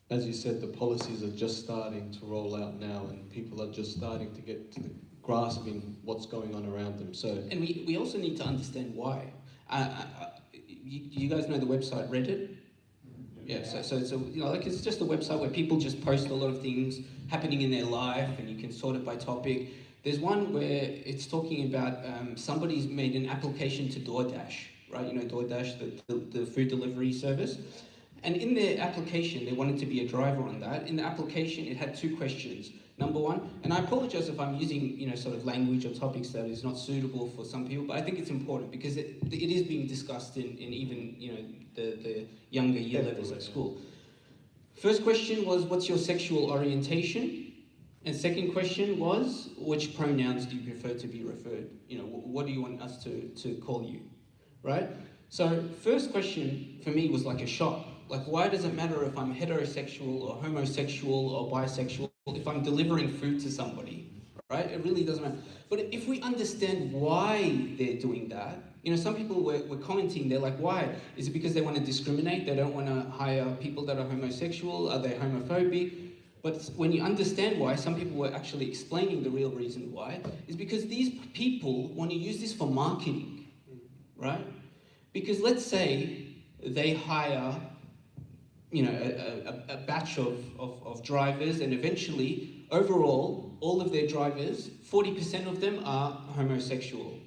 As you said, the policies are just starting to roll out now, and people are just starting to get to the grasping what's going on around them. So,
and we also need to understand why. You guys know the website Reddit? Yeah, so you know, like it's just a website where people just post a lot of things happening in their life, and you can sort it by topic. There's one where it's talking about somebody's made an application to DoorDash, right? You know DoorDash, the food delivery service. And in their application, they wanted to be a driver on that. In the application, it had 2 questions. Number one, and I apologize if I'm using, you know, sort of language or topics that is not suitable for some people, but I think it's important because it is being discussed in even, you know, the younger year levels at school. First question was, what's your sexual orientation? And second question was, which pronouns do you prefer to be referred? You know, what do you want us to call you, right? So first question for me was like a shock. Like, why does it matter if I'm heterosexual or homosexual or bisexual if I'm delivering food to somebody, right? It really doesn't matter. But if we understand why they're doing that, you know, some people were commenting, they're like, why? Is it because they want to discriminate? They don't want to hire people that are homosexual? Are they homophobic? But when you understand why, some people were actually explaining the real reason why, is because these people want to use this for marketing, right? Because let's say they hire, you know, a batch of drivers, and eventually, overall, all of their drivers, 40% of them are homosexual.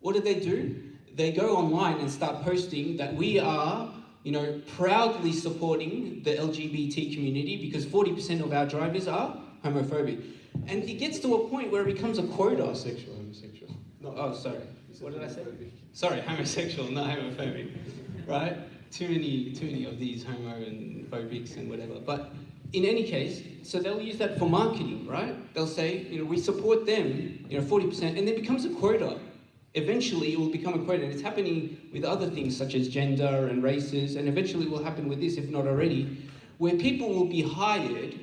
What do? They go online and start posting that we are, you know, proudly supporting the LGBT community because 40% of our drivers are homophobic. And it gets to a point where it becomes a quota.
homosexual.
No, oh, sorry. What did I say? Sorry, homosexual, not homophobic, right? Too many of these homo and phobics and whatever. But in any case, so they'll use that for marketing, right? They'll say, you know, we support them, you know, 40%, and it becomes a quota. Eventually, it will become a quota, and it's happening with other things such as gender and races, and eventually it will happen with this, if not already, where people will be hired,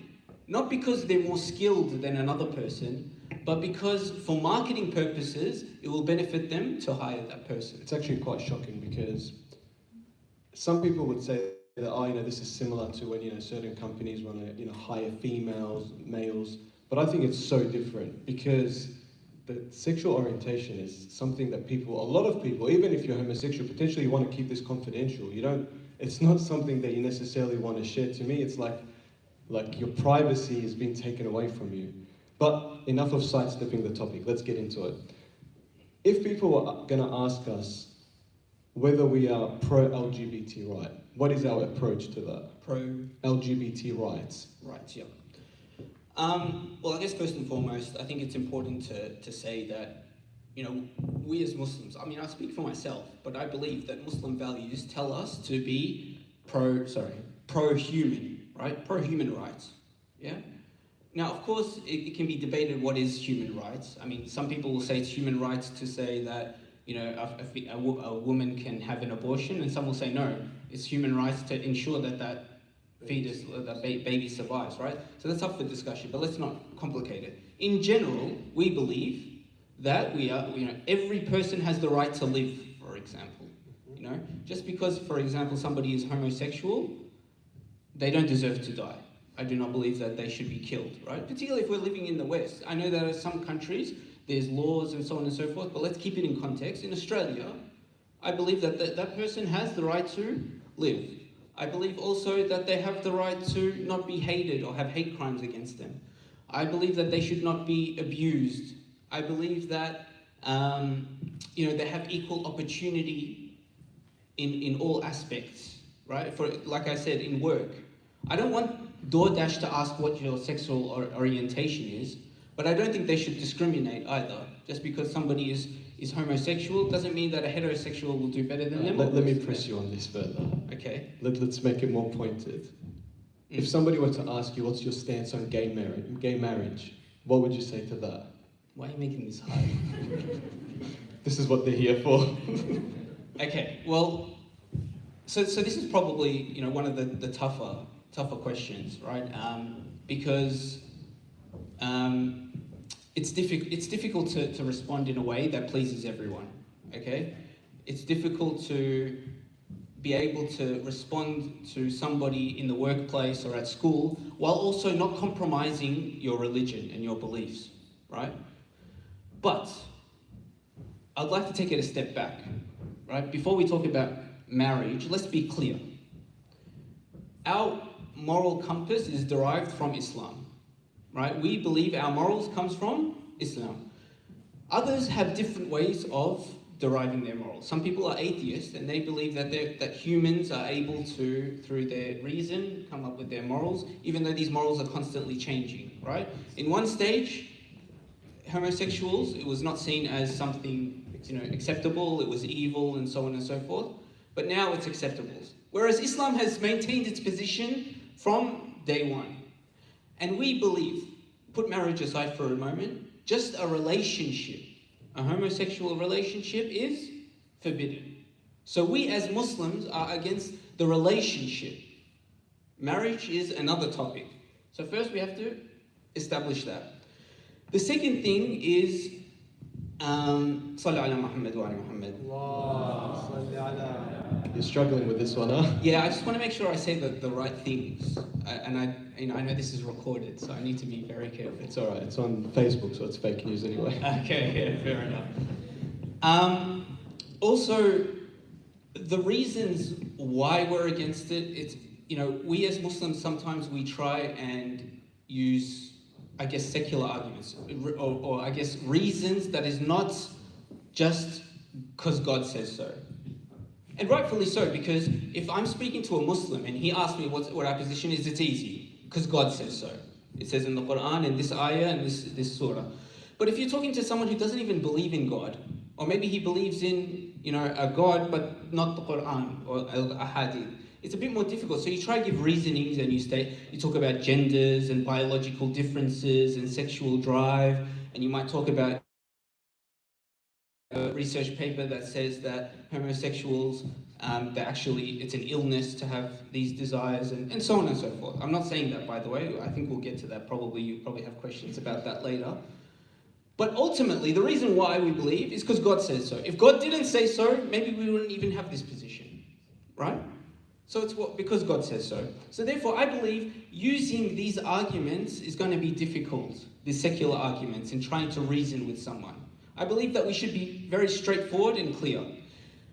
not because they're more skilled than another person, but because for marketing purposes, it will benefit them to hire that person.
It's actually quite shocking because some people would say that, oh, you know, this is similar to when, you know, certain companies want to, you know, hire females, males, but I think it's so different because the sexual orientation is something that people, a lot of people, even if you're homosexual, potentially you want to keep this confidential. It's not something that you necessarily want to share. To me, it's like your privacy is being taken away from you. But enough of sidestepping the topic, let's get into it. If people are going to ask us whether we are pro-LGBT right, what is our approach to that? Pro-LGBT rights.
Right, yeah. Well, I guess first and foremost, I think it's important to say that, you know, we as Muslims, I mean, I speak for myself, but I believe that Muslim values tell us to be pro-human, right? Pro-human rights, yeah? Now, of course, it can be debated what is human rights. I mean, some people will say it's human rights to say that, you know, a woman can have an abortion, and some will say no, it's human rights to ensure that that fetus, that baby survives, right? So that's up for discussion, but let's not complicate it. In general, we believe that we are, you know, every person has the right to live, for example. You know, just because, for example, somebody is homosexual, they don't deserve to die. I do not believe that they should be killed, right? Particularly if we're living in the West. I know that in some countries, there's laws and so on and so forth, but let's keep it in context. In Australia, I believe that that person has the right to live. I believe also that they have the right to not be hated or have hate crimes against them. I believe that they should not be abused. I believe that, you know, they have equal opportunity in all aspects, right? For, like I said, in work. I don't want DoorDash to ask what your sexual orientation is, but I don't think they should discriminate either. Just because somebody is homosexual doesn't mean that a heterosexual will do better than them.
Let me press you on this further.
Okay.
Let's make it more pointed. If somebody were to ask you what's your stance on gay marriage, what would you say to that?
Why are you making this hard?
This is what they're here for.
Okay, well, so this is probably one of the tougher questions, right? Because it's difficult to respond in a way that pleases everyone. Okay, it's difficult to be able to respond to somebody in the workplace or at school while also not compromising your religion and your beliefs, right? But I'd like to take it a step back, right? Before we talk about marriage, let's be clear. Our moral compass is derived from Islam, right? We believe our morals comes from Islam. Others have different ways of deriving their morals. Some people are atheists and they believe that humans are able to, through their reason, come up with their morals, even though these morals are constantly changing, right? In one stage, homosexuals, it was not seen as something acceptable, it was evil and so on and so forth, but now it's acceptable. Whereas Islam has maintained its position from day one. And we believe, put marriage aside for a moment, just a relationship, a homosexual relationship is forbidden. So we as Muslims are against the relationship. Marriage is another topic. So first we have to establish that. The second thing is Sallu ala Muhammad wa ala Muhammad.
You're struggling with this one, huh?
Yeah, I just want to make sure I say the right things. And I know this is recorded, so I need to be very careful.
It's all right. It's on Facebook, so it's fake news anyway.
Okay, yeah, fair enough. Also, the reasons why we're against it, it's, we as Muslims, sometimes we try and use, I guess, secular arguments, or I guess reasons that is not just because God says so. And rightfully so, because if I'm speaking to a Muslim and he asks me what our position is, it's easy, because God says so. It says in the Quran, in this ayah, and this surah. But if you're talking to someone who doesn't even believe in God, or maybe he believes in, a God, but not the Quran or al-Ahadith, it's a bit more difficult. So you try to give reasonings and you talk about genders and biological differences and sexual drive, and you might talk about a research paper that says that homosexuals, it's an illness to have these desires, and so on and so forth. I'm not saying that, by the way. I think we'll get to that. You probably have questions about that later. But ultimately, the reason why we believe is because God says so. If God didn't say so, maybe we wouldn't even have this position, right? So it's because God says so. So therefore, I believe using these arguments is going to be difficult, these secular arguments, in trying to reason with someone. I believe that we should be very straightforward and clear.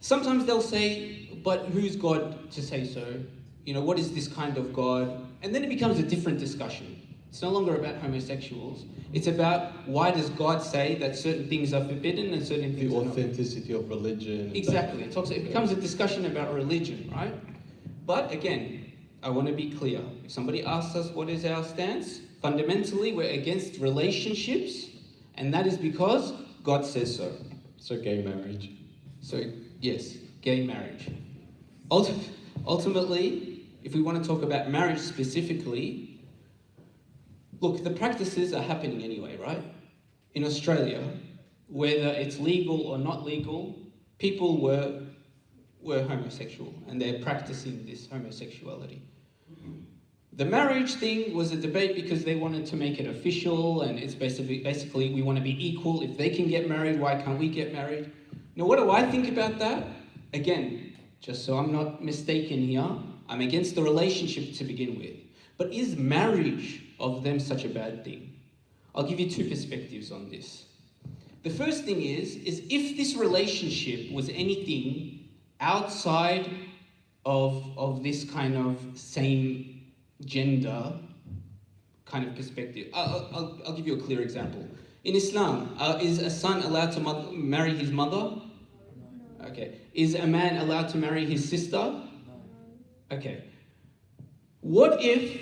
Sometimes they'll say, but who's God to say so? What is this kind of God? And then it becomes a different discussion. It's no longer about homosexuals. It's about why does God say that certain things are forbidden and certain things are not.
The authenticity of religion.
Exactly. It becomes a discussion about religion, right? But again, I want to be clear. If somebody asks us what is our stance, fundamentally we're against relationships, and that is because God says so.
So gay marriage.
So yes, gay marriage. Ultimately, if we want to talk about marriage specifically, look, the practices are happening anyway, right? In Australia, whether it's legal or not legal, people were homosexual and they're practicing this homosexuality. The marriage thing was a debate because they wanted to make it official, and it's basically we want to be equal. If they can get married, why can't we get married? Now, what do I think about that? Again, just so I'm not mistaken here, I'm against the relationship to begin with. But is marriage of them such a bad thing? I'll give you two perspectives on this. The first thing is if this relationship was anything outside of this kind of same gender kind of perspective. I'll give you a clear example. In Islam, is a son allowed to marry his mother? Okay. Is a man allowed to marry his sister? Okay. What if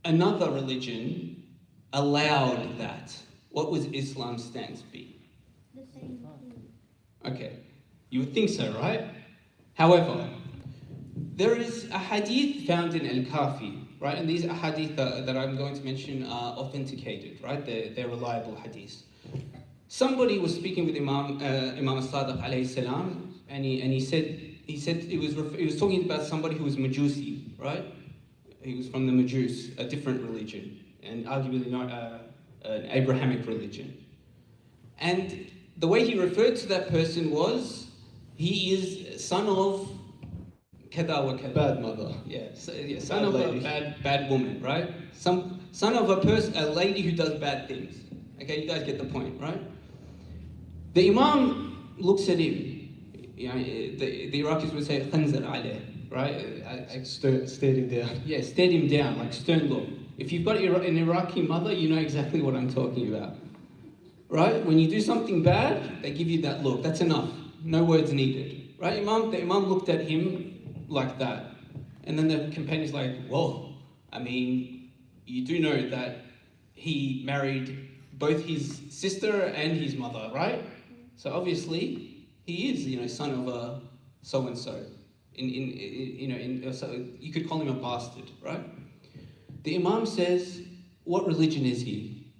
another religion allowed that? What would Islam's stance be?
The same thing.
Okay. You would think so, right? However, there is a hadith found in Al-Kafi, right? And these hadith that I'm going to mention are authenticated, right? They're reliable hadiths. Somebody was speaking with Imam al-Sadiq alayhi salam, and he said he was talking about somebody who was Majusi, right? He was from the Majus, a different religion, and arguably not an Abrahamic religion. And the way he referred to that person was, he is son of kada wa kada.
Bad mother.
Son of a bad woman, right? Son of a lady who does bad things. Okay, you guys get the point, right? The Imam looks at him. The Iraqis would say khanzar alayh, right?
Stared him down.
Yeah, stared him down, like stern look. If you've got an Iraqi mother, you know exactly what I'm talking about. Right? When you do something bad, they give you that look. That's enough. No words needed. Right? The Imam looked at him like that. And then the companion's like, whoa, I mean, you do know that he married both his sister and his mother, right? So obviously, he is, son of a so-and-so. So you could call him a bastard, right? The Imam says, what religion is he?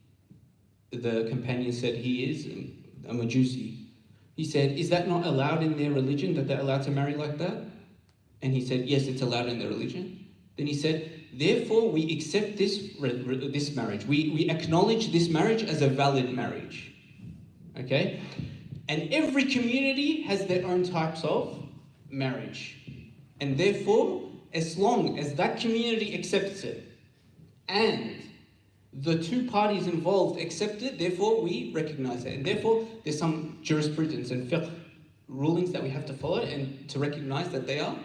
The companion said, he is a Majusi. He said, is that not allowed in their religion, that they're allowed to marry like that? And he said, yes, it's allowed in their religion. Then he said, therefore we accept this marriage. We acknowledge this marriage as a valid marriage. Okay? And every community has their own types of marriage. And therefore, as long as that community accepts it, and the two parties involved accept it, therefore we recognize it. And therefore, there's some jurisprudence and fiqh rulings that we have to follow and to recognize that they are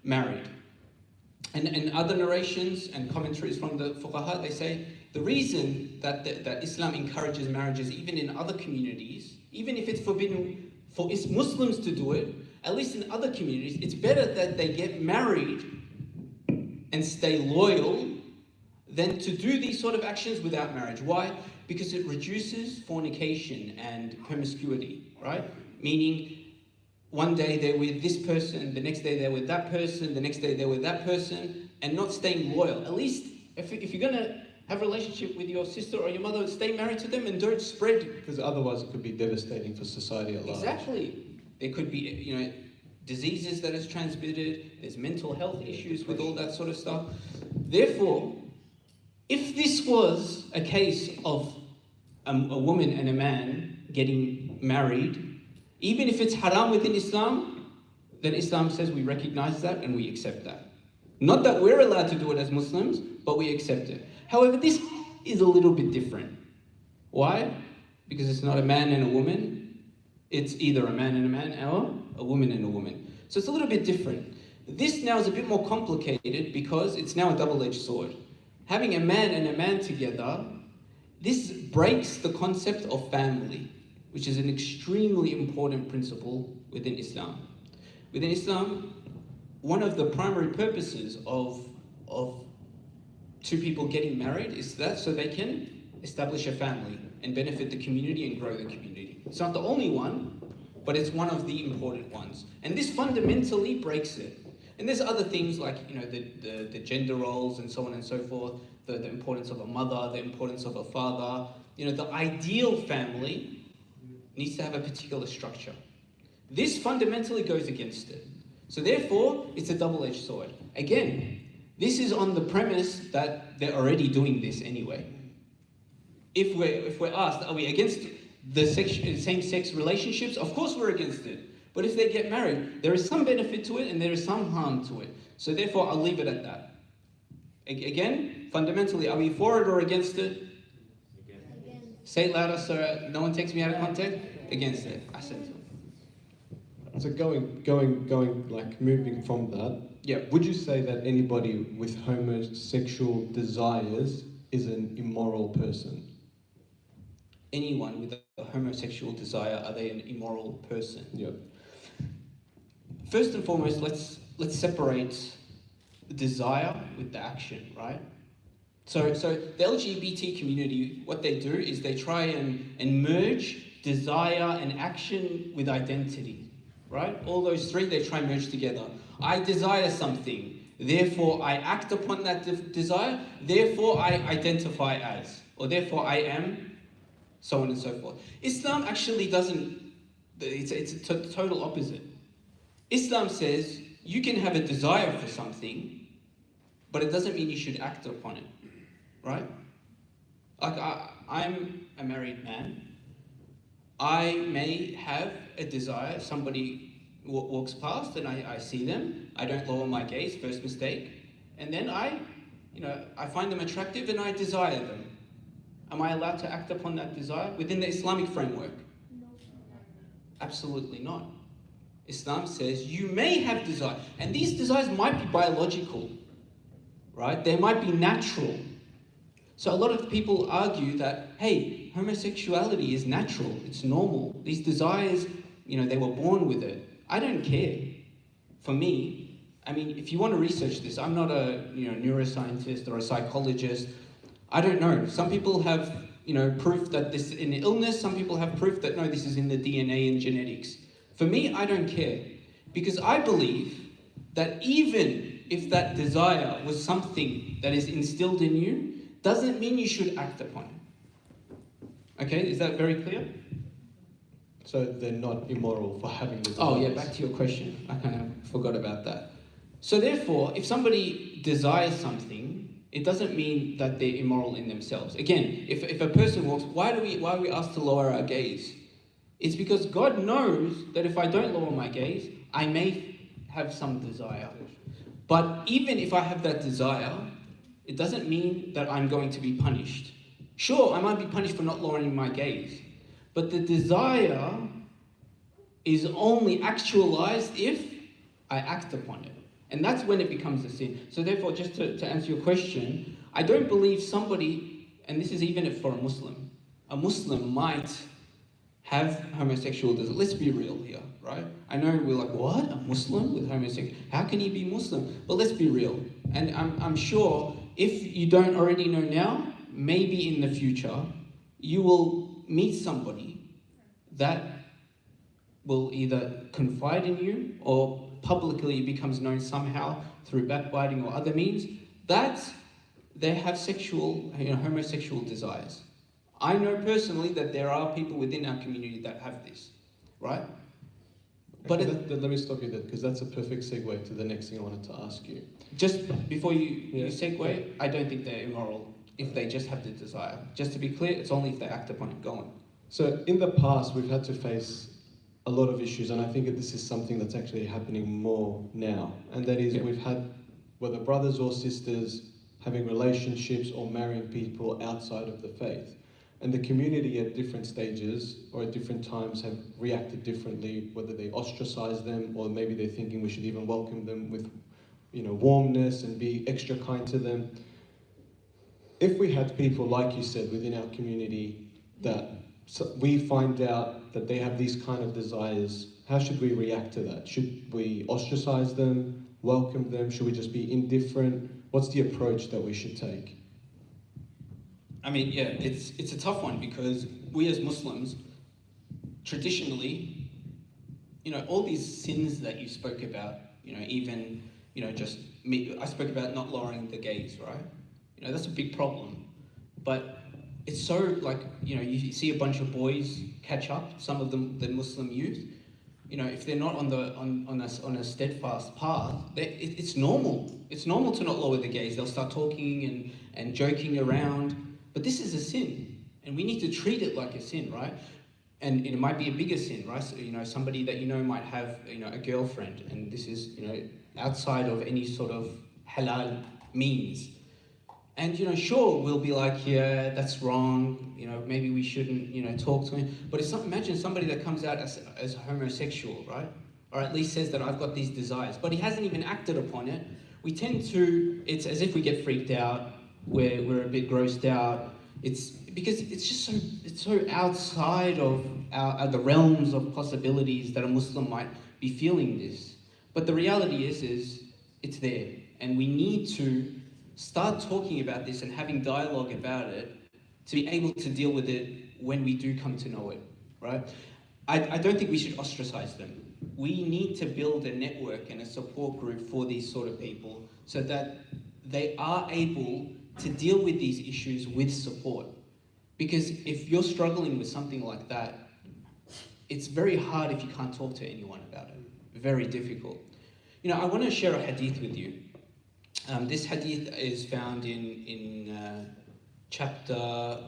married. And other narrations and commentaries from the fuqaha, they say the reason that Islam encourages marriages even in other communities, even if it's forbidden for Muslims to do it, at least in other communities, it's better that they get married and stay loyal than to do these sort of actions without marriage. Why? Because it reduces fornication and promiscuity, right? Meaning, one day they're with this person, the next day they're with that person, the next day they're with that person, and not staying loyal. At least, if you're going to have a relationship with your sister or your mother, stay married to them and don't spread.
Because otherwise it could be devastating for society at large.
Exactly. There could be, diseases that is transmitted, there's mental health issues with all that sort of stuff. Therefore, if this was a case of a woman and a man getting married, even if it's haram within Islam, then Islam says we recognize that and we accept that. Not that we're allowed to do it as Muslims, but we accept it. However, this is a little bit different. Why? Because it's not a man and a woman. It's either a man and a man or a woman and a woman. So it's a little bit different. This now is a bit more complicated because it's now a double-edged sword. Having a man and a man together, this breaks the concept of family, which is an extremely important principle within Islam. Within Islam, one of the primary purposes of two people getting married is that so they can establish a family and benefit the community and grow the community. It's not the only one, but it's one of the important ones. And this fundamentally breaks it. And there's other things like, the gender roles and so on and so forth, the importance of a mother, the importance of a father. The ideal family needs to have a particular structure. This fundamentally goes against it. So therefore, it's a double-edged sword. Again, this is on the premise that they're already doing this anyway. If we're asked, are we against the same-sex relationships? Of course we're against it. But if they get married, there is some benefit to it and there is some harm to it. So therefore, I'll leave it at that. Again, fundamentally, are we for it or against it? Against. Say it louder so no one takes me out of context. Against it. I said so.
So moving from that,
yeah.
Would you say that anybody with homosexual desires is an immoral person?
Anyone with a homosexual desire, are they an immoral person?
Yeah.
First and foremost, let's separate the desire with the action, right? So the LGBT community, what they do is they try and merge desire and action with identity, right? All those three, they try and merge together. I desire something, therefore I act upon that desire, therefore I identify as, or therefore I am, so on and so forth. Islam actually doesn't, it's a total opposite. Islam says you can have a desire for something, but it doesn't mean you should act upon it, right? Like I'm a married man. I may have a desire. Somebody walks past and I see them. I don't lower my gaze, first mistake. And then I find them attractive and I desire them. Am I allowed to act upon that desire within the Islamic framework?
No.
Absolutely not. Islam says you may have desire, and these desires might be biological, right? They might be natural. So a lot of people argue that, hey, homosexuality is natural, it's normal. These desires, they were born with it. I don't care. For me, I mean, if you want to research this, I'm not a neuroscientist or a psychologist. I don't know. Some people have proof that this is in illness. Some people have proof that no, this is in the DNA and genetics. For me, I don't care, because I believe that even if that desire was something that is instilled in you, doesn't mean you should act upon it. Okay, is that very clear?
So they're not immoral for having the desires.
Oh yeah, back to your question. I kind of forgot about that. So therefore, if somebody desires something, it doesn't mean that they're immoral in themselves. Again, if a person walks, why are we asked to lower our gaze? It's because God knows that if I don't lower my gaze, I may have some desire. But even if I have that desire, it doesn't mean that I'm going to be punished. Sure, I might be punished for not lowering my gaze, but the desire is only actualized if I act upon it. And that's when it becomes a sin. So therefore, just to answer your question, I don't believe somebody, and this is even for a Muslim might have homosexual desire. Let's be real here, right? I know we're like, what? A Muslim with homosexual? How can he be Muslim? But let's be real. And I'm sure if you don't already know now, maybe in the future, you will meet somebody that will either confide in you or publicly becomes known somehow through backbiting or other means that they have homosexual desires. I know personally that there are people within our community that have this, right? But
let me stop you there, because that's a perfect segue to the next thing I wanted to ask you.
Just before you segue, I don't think they're immoral if they just have the desire. Just to be clear, it's only if they act upon it. Go on.
So in the past, we've had to face a lot of issues, and I think that this is something that's actually happening more now. And that is, we've had, whether brothers or sisters, having relationships or marrying people outside of the faith. And the community at different stages or at different times have reacted differently, whether they ostracize them or maybe they're thinking we should even welcome them with warmness and be extra kind to them. If we had people, like you said, within our community that we find out that they have these kind of desires, how should we react to that? Should we ostracize them, welcome them? Should we just be indifferent? What's the approach that we should take?
I mean, yeah, it's a tough one, because we as Muslims, traditionally, all these sins that you spoke about, I spoke about not lowering the gaze, right? That's a big problem. But it's so, you see a bunch of boys catch up, some of them, the Muslim youth, if they're not on a steadfast path, it's normal. It's normal to not lower the gaze. They'll start talking and joking around. But this is a sin, and we need to treat it like a sin, right? And it might be a bigger sin, right? So, somebody that might have, a girlfriend, and this is, outside of any sort of halal means. And, sure, we'll be like, yeah, that's wrong, maybe we shouldn't, talk to him. But imagine somebody that comes out as homosexual, right? Or at least says that I've got these desires, but he hasn't even acted upon it. We tend to, it's as if we get freaked out, we're a bit grossed out. It's because it's just so outside of the realms of possibilities that a Muslim might be feeling this. But the reality is it's there, and we need to start talking about this and having dialogue about it to be able to deal with it when we do come to know it, right? I don't think we should ostracize them. We need to build a network and a support group for these sort of people so that they are able to deal with these issues with support. Because if you're struggling with something like that, it's very hard if you can't talk to anyone about it. very difficult. You know, I want to share a hadith with you. This hadith is found in chapter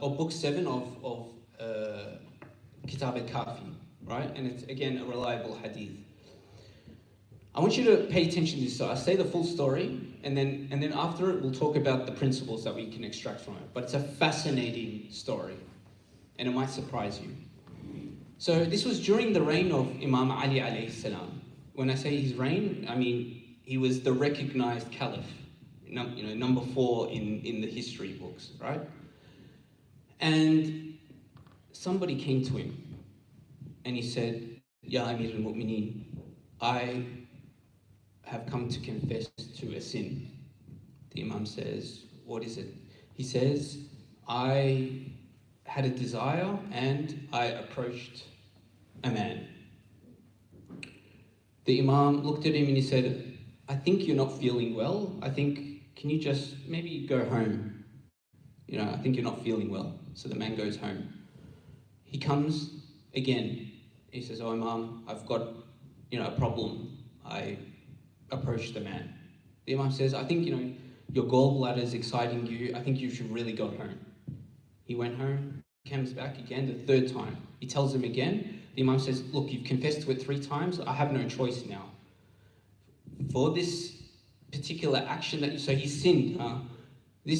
or book 7 of Kitab al-Kafi, right? And it's again a reliable hadith. I want you to pay attention to this. So I'll say the full story, and then after it, we'll talk about the principles that we can extract from it. But it's a fascinating story, and it might surprise you. So this was during the reign of Imam Ali alayhi salam. When I say his reign, I mean he was the recognized caliph, number 4 in the history books, right? And somebody came to him, and he said, Ya Amir al-Mu'mineen, I have come to confess to a sin. The Imam says, what is it? He says, I had a desire and I approached a man. The Imam looked at him and he said, I think you're not feeling well. Can you just maybe go home? You know, I think you're not feeling well. So the man goes home. He comes again. He says, oh Imam, I've got, a problem. I approached the man. The Imam says, I think, your gallbladder is exciting you. I think you should really go home. He went home, comes back again the 3rd time. He tells him again. The Imam says, look, you've confessed to it 3 times. I have no choice now. For this particular action so he sinned.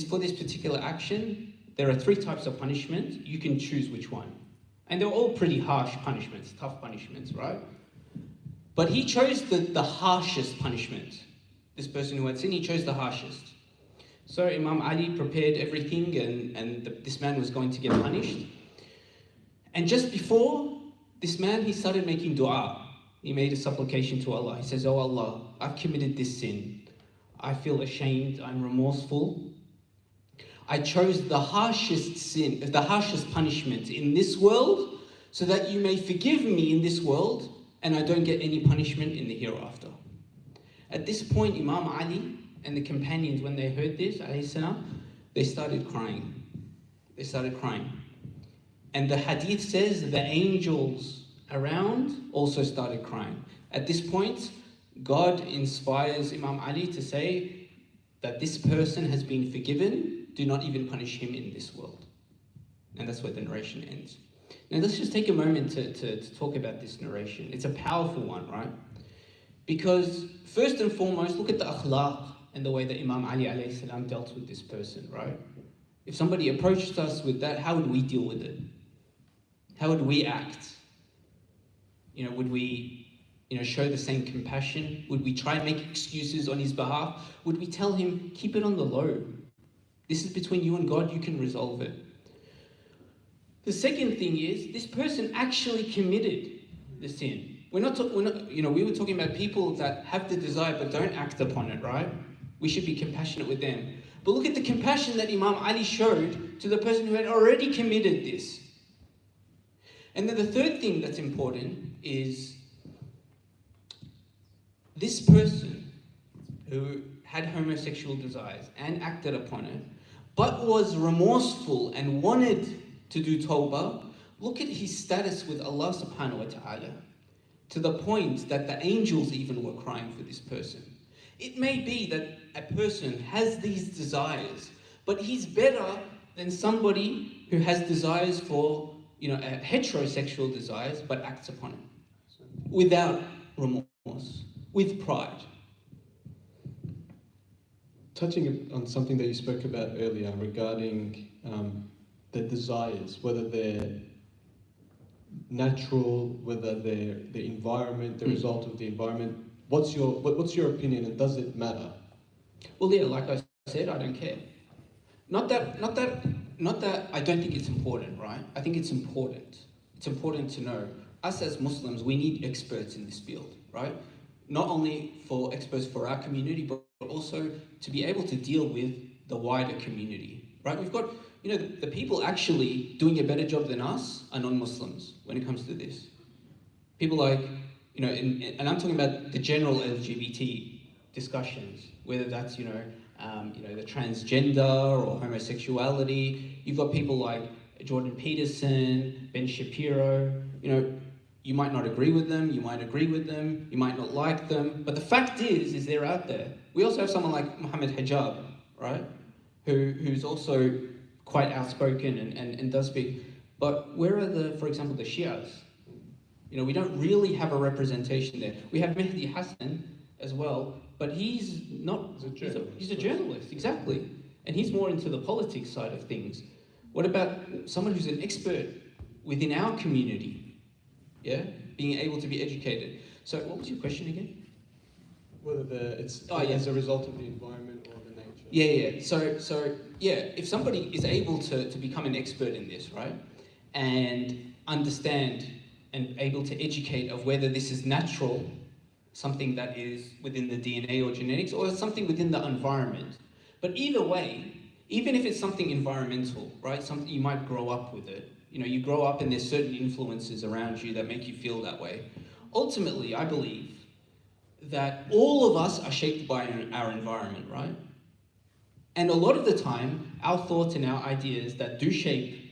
For this particular action, there are 3 types of punishment. You can choose which one. And they're all pretty harsh punishments, tough punishments, right? But he chose the harshest punishment. This person who had sinned, he chose the harshest. So Imam Ali prepared everything and this man was going to get punished. And just before this man, he started making dua. He made a supplication to Allah. He says, oh Allah, I've committed this sin. I feel ashamed, I'm remorseful. I chose the harshest sin, the harshest punishment in this world so that you may forgive me in this world and I don't get any punishment in the hereafter. At this point, Imam Ali and the companions, when they heard this, they started crying. They started crying. And the hadith says the angels around also started crying. At this point, God inspires Imam Ali to say that this person has been forgiven, do not even punish him in this world. And that's where the narration ends. Now let's just take a moment to talk about this narration. It's a powerful one, right? Because first and foremost, look at the akhlaq and the way that Imam Ali alayhi salam dealt with this person, right? If somebody approached us with that, how would we deal with it? How would we act? Would we, show the same compassion? Would we try and make excuses on his behalf? Would we tell him, keep it on the low? This is between you and God, you can resolve it. The second thing is, this person actually committed the sin. We were talking about people that have the desire but don't act upon it, right? We should be compassionate with them. But look at the compassion that Imam Ali showed to the person who had already committed this. And then the third thing that's important is this person who had homosexual desires and acted upon it, but was remorseful and wanted to do tawbah, look at his status with Allah subhanahu wa ta'ala, to the point that the angels even were crying for this person. It may be that a person has these desires, but he's better than somebody who has desires for, heterosexual desires, but acts upon it without remorse, with pride.
Touching on something that you spoke about earlier regarding the desires, whether they're natural, whether they're the environment, the result of the environment. What's your opinion, and does it matter?
Well, yeah, like I said, I don't care. Not that I don't think it's important, right? I think it's important. It's important to know. Us as Muslims, we need experts in this field, right? Not only for experts for our community, but also to be able to deal with the wider community, right? We've got, the people actually doing a better job than us are non-Muslims when it comes to this. People like, and I'm talking about the general LGBT discussions, whether that's, the transgender or homosexuality. You've got people like Jordan Peterson, Ben Shapiro, You might not agree with them, you might agree with them, you might not like them, but the fact is they're out there. We also have someone like Muhammad Hijab, right? Who's also quite outspoken and does speak. But where are for example, the Shias? You know, we don't really have a representation there. We have Mehdi Hassan as well, but he's not, he's a journalist, exactly. And he's more into the politics side of things. What about someone who's an expert within our community? Yeah, being able to be educated. So what was your question again?
Whether as a result of the environment or the nature.
Yeah. So if somebody is able to become an expert in this, right, and understand and able to educate of whether this is natural, something that is within the DNA or genetics, or something within the environment. But either way, even if it's something environmental, right, something you might grow up with it. You know, you grow up and there's certain influences around you that make you feel that way. Ultimately, I believe that all of us are shaped by our environment, right? And a lot of the time, our thoughts and our ideas that do shape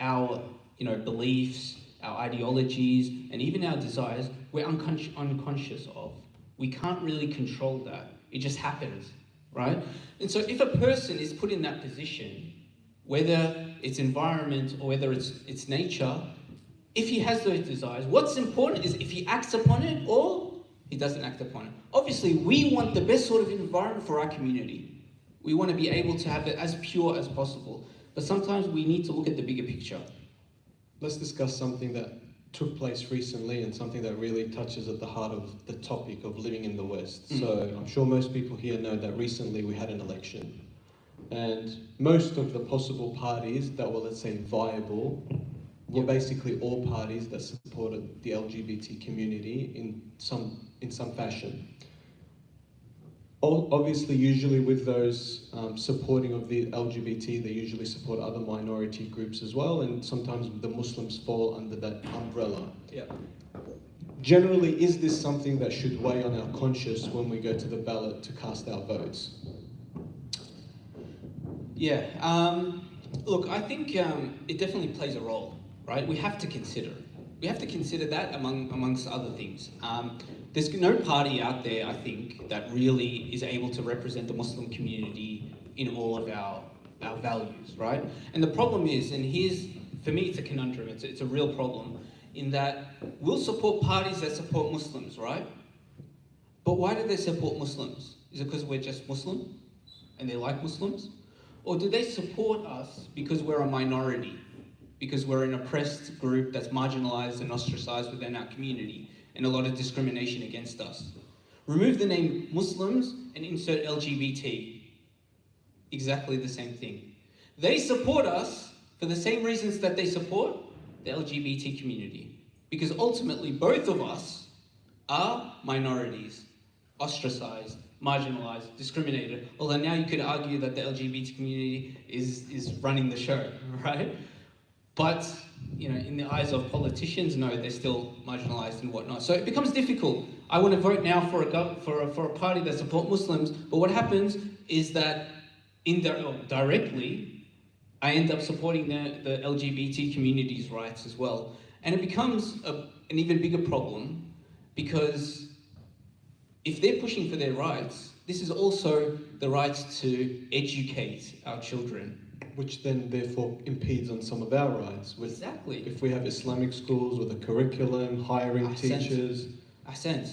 our, beliefs, our ideologies, and even our desires, we're unconscious of. We can't really control that. It just happens, right? And so if a person is put in that position, whether it's environment or whether it's nature, if he has those desires, what's important is if he acts upon it or he doesn't act upon it. Obviously, we want the best sort of environment for our community. We want to be able to have it as pure as possible. But sometimes we need to look at the bigger picture.
Let's discuss something that took place recently and something that really touches at the heart of the topic of living in the West. So I'm sure most people here know that recently we had an election. And most of the possible parties that were, let's say, viable were basically all parties that supported the LGBT community in some fashion. Obviously, usually with those supporting of the LGBT, they usually support other minority groups as well, and sometimes the Muslims fall under that umbrella.
Yeah.
Generally, is this something that should weigh on our conscience when we go to the ballot to cast our votes?
Yeah, look, I think it definitely plays a role, right? We have to consider. We have to consider that amongst other things. There's no party out there, I think, that really is able to represent the Muslim community in all of our values, right? And the problem is, and for me, it's a conundrum, it's a real problem, in that we'll support parties that support Muslims, right? But why do they support Muslims? Is it because we're just Muslim and they like Muslims? Or do they support us because we're a minority? Because we're an oppressed group that's marginalized and ostracized within our community, and a lot of discrimination against us. Remove the name Muslims and insert LGBT. Exactly the same thing. They support us for the same reasons that they support the LGBT community. Because ultimately, both of us are minorities, ostracized, marginalized, discriminated. Although now you could argue that the LGBT community is running the show, right? But, in the eyes of politicians, no, they're still marginalized and whatnot. So it becomes difficult. I want to vote now for a party that supports Muslims, but what happens is that directly, I end up supporting the LGBT community's rights as well. And it becomes an even bigger problem because if they're pushing for their rights, this is also the rights to educate our children.
Which then therefore impedes on some of our rights.
Exactly.
If we have Islamic schools with a curriculum, hiring teachers.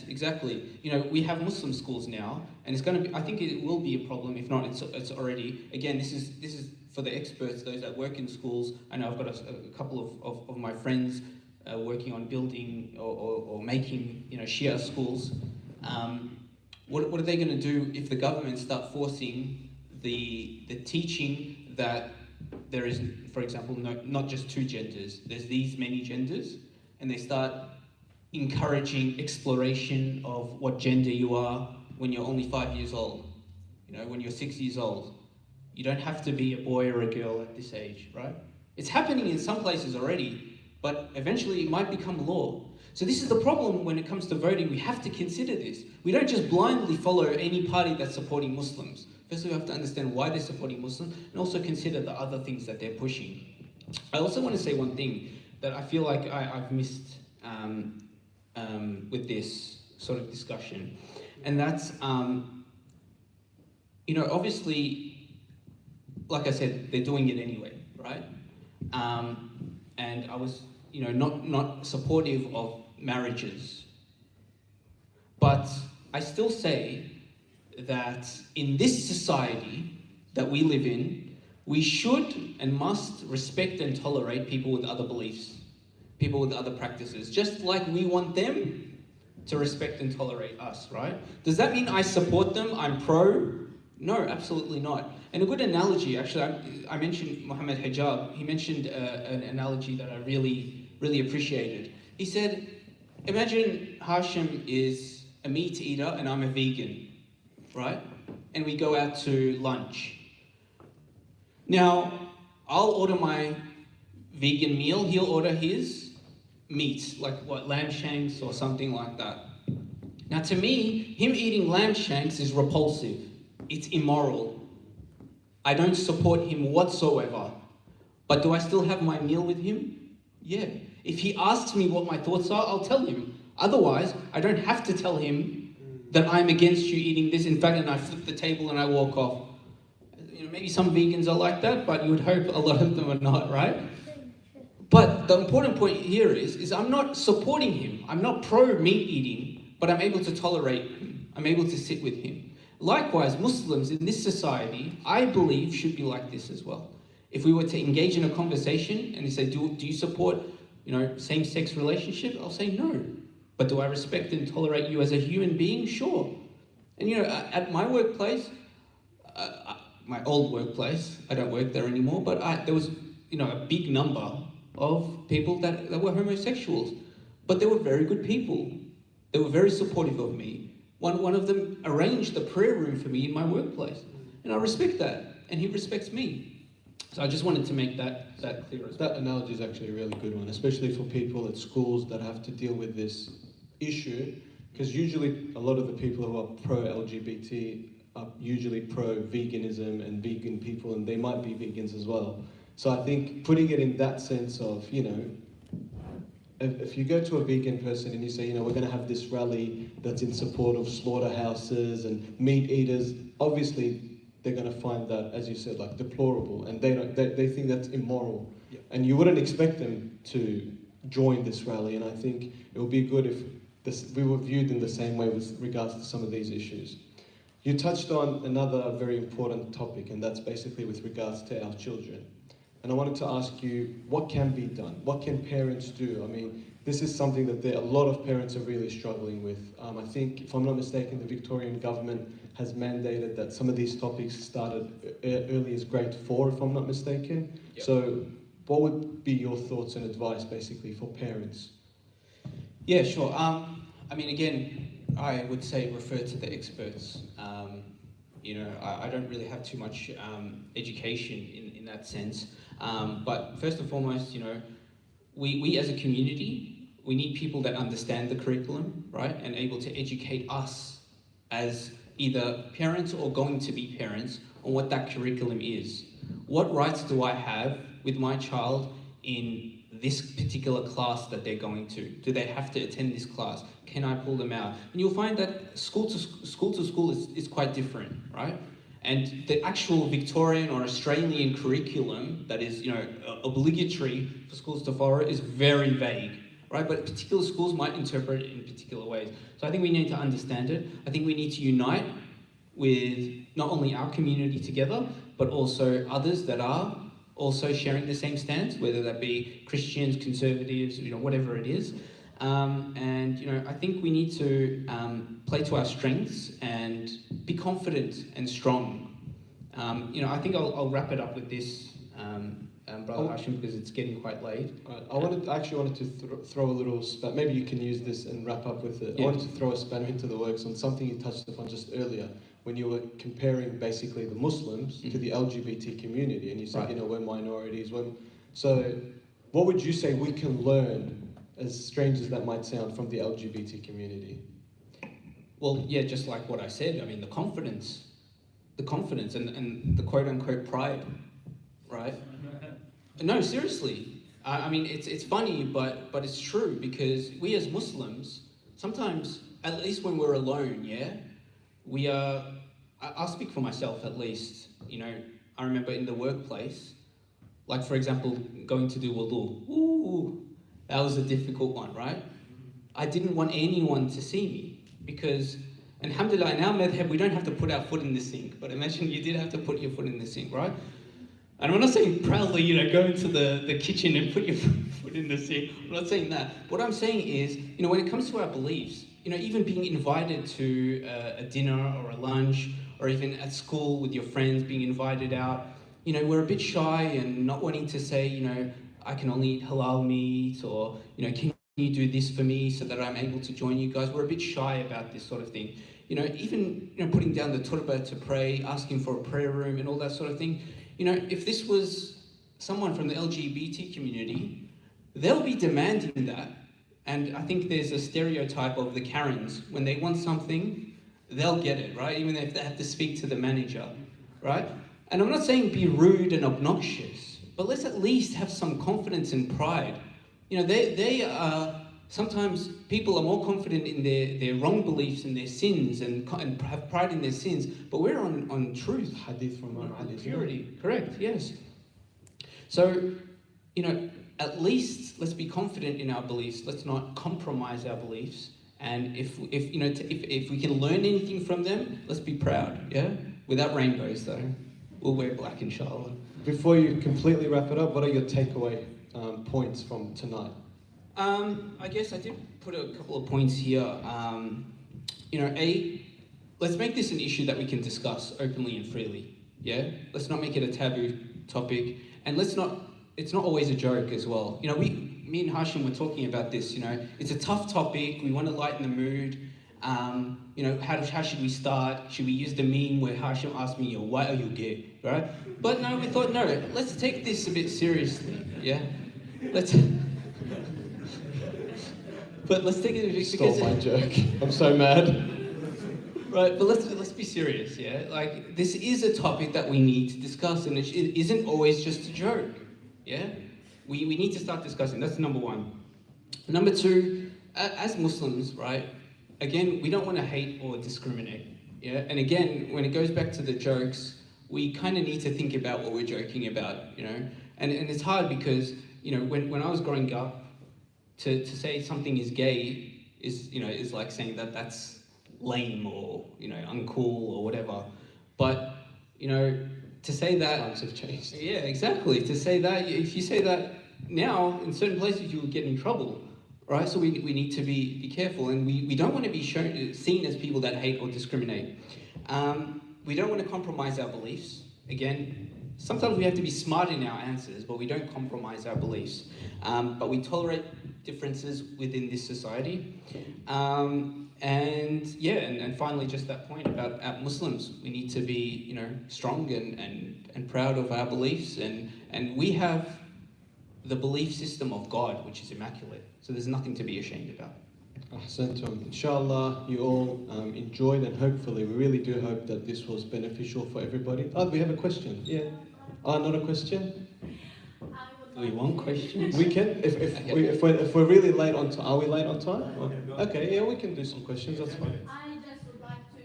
Exactly. We have Muslim schools now, and it's going to be, I think it will be a problem. If not, it's already, again, this is for the experts, those that work in schools. I know I've got a couple of my friends working on building or making, Shia schools. What are they going to do if the government start forcing the teaching that there is, for example, not just two genders, there's these many genders, and they start encouraging exploration of what gender you are when you're only 5 years old, when you're 6 years old. You don't have to be a boy or a girl at this age, right? It's happening in some places already, but eventually it might become law. So this is the problem when it comes to voting. We have to consider this. We don't just blindly follow any party that's supporting Muslims. Firstly, we have to understand why they're supporting Muslims and also consider the other things that they're pushing. I also want to say one thing that I feel like I've missed with this sort of discussion, and that's obviously, like I said, they're doing it anyway, right? And I was not supportive of marriages, but I still say that in this society that we live in, we should and must respect and tolerate people with other beliefs, people with other practices, just like we want them to respect and tolerate us, right? Does that mean I support them, I'm pro? No, absolutely not. And a good analogy, actually, I mentioned Muhammad Hijab. He mentioned an analogy that I really, really appreciated. He said, imagine Hashim is a meat eater and I'm a vegan, right? And we go out to lunch. Now, I'll order my vegan meal, he'll order his meat, like lamb shanks or something like that. Now to me, him eating lamb shanks is repulsive. It's immoral. I don't support him whatsoever. But do I still have my meal with him? Yeah. If he asks me what my thoughts are, I'll tell him. Otherwise, I don't have to tell him that I'm against you eating this. In fact, and I flip the table and I walk off. Maybe some vegans are like that, but you would hope a lot of them are not, right? But the important point here is I'm not supporting him. I'm not pro meat eating, but I'm able to tolerate him. I'm able to sit with him. Likewise, Muslims in this society, I believe, should be like this as well. If we were to engage in a conversation and they say, do you support, same-sex relationship? I'll say no. But do I respect and tolerate you as a human being? Sure. And at my workplace, my old workplace, I don't work there anymore, but there was, a big number of people that were homosexuals. But they were very good people. They were very supportive of me. One of them arranged a prayer room for me in my workplace. And I respect that. And he respects me. So I just wanted to make that clear as well.
That analogy is actually a really good one, especially for people at schools that have to deal with this issue. Because usually a lot of the people who are pro-LGBT are usually pro-veganism and vegan people, and they might be vegans as well. So I think putting it in that sense of, if you go to a vegan person and you say, we're going to have this rally that's in support of slaughterhouses and meat eaters, obviously they're going to find that, as you said, like deplorable, and they think that's immoral. Yeah. And you wouldn't expect them to join this rally, and I think it would be good if we were viewed in the same way with regards to some of these issues. You touched on another very important topic, and that's basically with regards to our children. And I wanted to ask you, what can be done? What can parents do? I mean, this is something that a lot of parents are really struggling with. I think, if I'm not mistaken, the Victorian government has mandated that some of these topics started early as grade 4, if I'm not mistaken. Yep. So what would be your thoughts and advice, basically, for parents?
Yeah, sure. Again, I would say refer to the experts. I don't really have too much education in that sense. But first and foremost, we as a community, we need people that understand the curriculum, right? And able to educate us as either parents or going to be parents on what that curriculum is. What rights do I have with my child in this particular class that they're going to? Do they have to attend this class? Can I pull them out? And you'll find that school to school is quite different, right? And the actual Victorian or Australian curriculum that is, obligatory for schools to follow is very vague, right? But particular schools might interpret it in particular ways. So I think we need to understand it. I think we need to unite with not only our community together, but also others that are also sharing the same stance, whether that be Christians, conservatives, whatever it is. I think we need to play to our strengths and be confident and strong. I think I'll wrap it up with this, Brother Hashim, because it's getting quite late.
Right. I wanted to throw a little spanner. Maybe you can use this and wrap up with it. Yeah. I wanted to throw a spanner into the works on something you touched upon just earlier, when you were comparing basically the Muslims to the LGBT community, and you said, right, we're minorities. So what would you say we can learn, as strange as that might sound, from the LGBT community?
Well, yeah, just like what I said, the confidence and the quote-unquote pride, right? No, seriously. I mean, it's funny, but it's true, because we as Muslims, sometimes, at least when we're alone, yeah, we are, I'll speak for myself at least, you know, I remember in the workplace, like for example, going to do wudu, ooh, that was a difficult one, right? I didn't want anyone to see me, because, alhamdulillah, in our madhab, we don't have to put our foot in the sink, but imagine you did have to put your foot in the sink, right? And I'm not saying proudly, you know, go into the kitchen and put your foot in the sink. I'm not saying that. What I'm saying is, you know, when it comes to our beliefs, you know, even being invited to a dinner or a lunch, or even at school with your friends, being invited out, you know, we're a bit shy and not wanting to say, you know, I can only eat halal meat, or, you know, can you do this for me so that I'm able to join you guys? We're a bit shy about this sort of thing. You know, even, you know, putting down the turba to pray, asking for a prayer room and all that sort of thing. You know, if this was someone from the LGBT community, they'll be demanding that. And I think there's a stereotype of the Karens. When they want something, they'll get it, right? Even if they have to speak to the manager, right? And I'm not saying be rude and obnoxious, but let's at least have some confidence and pride. You know, they are, sometimes people are more confident in their wrong beliefs and their sins, and have pride in their sins, but we're on truth.
Hadith from Ali.
Purity, correct, yes. So, you know, at least let's be confident in our beliefs. Let's not compromise our beliefs. And if you know, if we can learn anything from them, let's be proud, yeah? Without rainbows, though. We'll wear black, inshallah.
Before you completely wrap it up, what are your takeaway points from tonight?
I guess I did put a couple of points here. You know, let's make this an issue that we can discuss openly and freely, yeah? Let's not make it a taboo topic, and it's not always a joke as well. You know, me and Hashim were talking about this, you know, it's a tough topic, we want to lighten the mood. You know, how should we start? Should we use the meme where Hashim asked me, why are you gay, right? But no, we thought, no, let's take this a bit seriously, yeah? But let's take it because...
Stole my joke. I'm so mad.
Right, but let's be serious, yeah? Like, this is a topic that we need to discuss, and it isn't always just a joke, yeah? We need to start discussing. That's number one. Number two, as Muslims, right, again, we don't want to hate or discriminate, yeah? And again, when it goes back to the jokes, we kind of need to think about what we're joking about, you know? And it's hard because, you know, when I was growing up, to say something is gay is, you know, is like saying that that's lame or, you know, uncool or whatever. But, you know, to say that...
Times have changed.
Yeah, exactly. To say that, if you say that now, in certain places you will get in trouble, right? So we need to be careful, and we don't want to be seen as people that hate or discriminate. We don't want to compromise our beliefs. Again, sometimes we have to be smart in our answers, but we don't compromise our beliefs. But we tolerate differences within this society. And yeah, and finally, just that point about Muslims. We need to be, you know, strong and proud of our beliefs. And we have the belief system of God, which is immaculate. So there's nothing to be ashamed about.
Ahsantum. Inshallah, you all enjoyed, and hopefully, we really do hope that this was beneficial for everybody. Oh, we have a question. Yeah. Not a question?
Do we want questions?
We can, if we're really late on time. Are we late on time? Okay, yeah, we can do some questions. That's fine.
I just would like to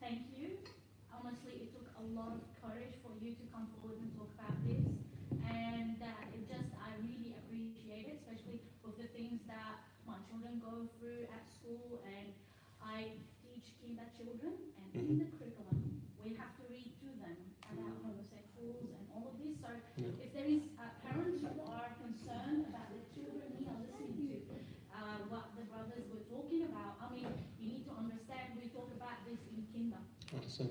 thank you. Honestly, it took a lot of courage for you to come forward and talk about this, and I really appreciate it, especially with the things that my children go through at school, and I teach Kinda children, and in the curriculum we have to read to them about homosexuals and all of this. So if there is parents who are concerned about their children here listening to what the brothers were talking about, I mean, you need to understand we talk about this in Kinda. So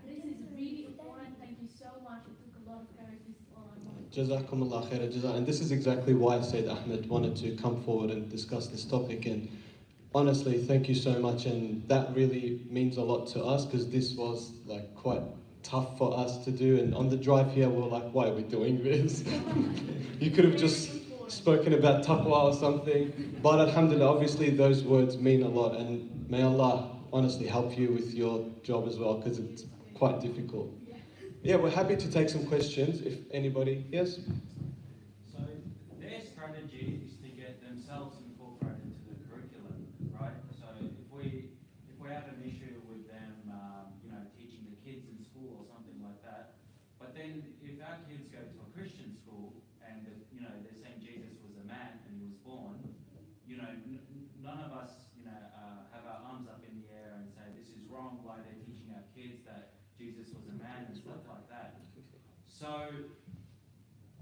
this is really important. Thank you so much. It took a lot of courage. This is all I want.
Jazakumullah khair jaza. And this is exactly why Sayyid Ahmed wanted to come forward and discuss this topic. And honestly, thank you so much. And that really means a lot to us, because this was like quite tough for us to do. And on the drive here, we were like, why are we doing this? You could have just spoken about taqwa or something. But alhamdulillah, obviously those words mean a lot. And may Allah honestly help you with your job as well, because it's quite difficult. Yeah, we're happy to take some questions if anybody. Yes?
So
then if our kids go to a Christian school and they're saying Jesus was a man and he was born, none of us have our arms up in the air and say this is wrong. Why they're teaching our kids that Jesus was a man and stuff like that. So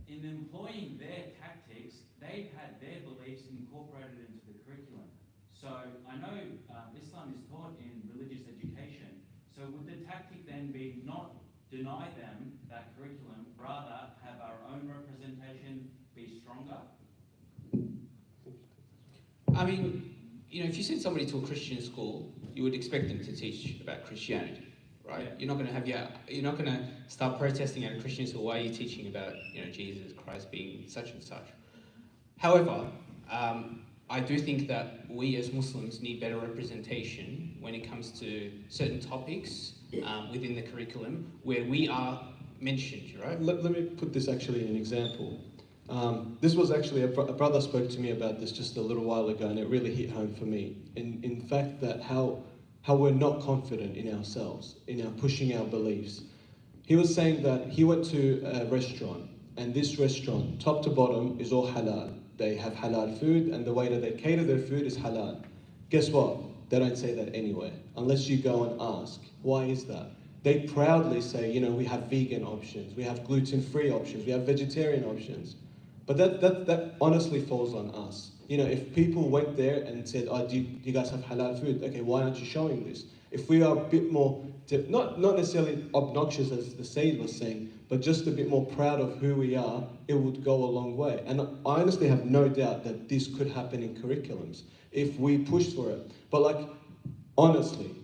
in employing their tactics, they've had their beliefs incorporated into the curriculum. So I know Islam is taught in religious education. So would the tactic then be not deny them that curriculum, rather have our own representation be stronger?
I mean, if you send somebody to a Christian school, you would expect them to teach about Christianity, right?
Yeah.
You're not going to start protesting at a Christian school. Why are you teaching about, Jesus Christ being such and such? However, I do think that we as Muslims need better representation when it comes to certain topics within the curriculum where we are mentioned, right?
Let me put this actually in an example. This was actually, a brother spoke to me about this just a little while ago, and it really hit home for me. In fact, that how we're not confident in ourselves, in our pushing our beliefs. He was saying that he went to a restaurant, and this restaurant, top to bottom, is all halal. They have halal food, and the way that they cater their food is halal. Guess what? They don't say that anywhere, unless you go and ask. Why is that? They proudly say, we have vegan options, we have gluten-free options, we have vegetarian options. But that honestly falls on us. If people went there and said, do you guys have halal food? Okay, why aren't you showing this? If we are a bit more, not necessarily obnoxious as the Sayyid was saying, but just a bit more proud of who we are, it would go a long way. And I honestly have no doubt that this could happen in curriculums if we push for it. But honestly,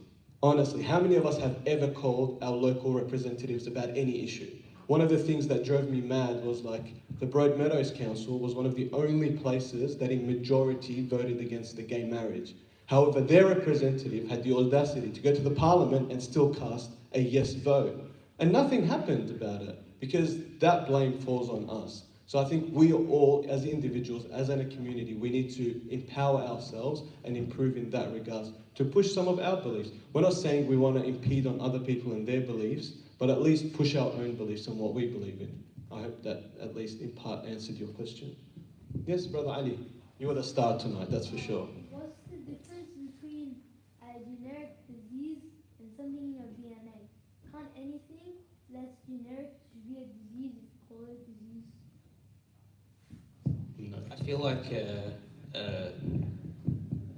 how many of us have ever called our local representatives about any issue? One of the things that drove me mad was the Broadmeadows Council was one of the only places that in majority voted against the gay marriage. However, their representative had the audacity to go to the parliament and still cast a yes vote. And nothing happened about it because that blame falls on us. So I think we all, as individuals, as in a community, we need to empower ourselves and improve in that regards to push some of our beliefs. We're not saying we want to impede on other people and their beliefs, but at least push our own beliefs and what we believe in. I hope that at least in part answered your question. Yes, Brother Ali, you were the star tonight, that's for sure.
What's the difference between a generic disease and something in your DNA? Can't anything that's generic to be a disease if you call it disease?
No.
I feel like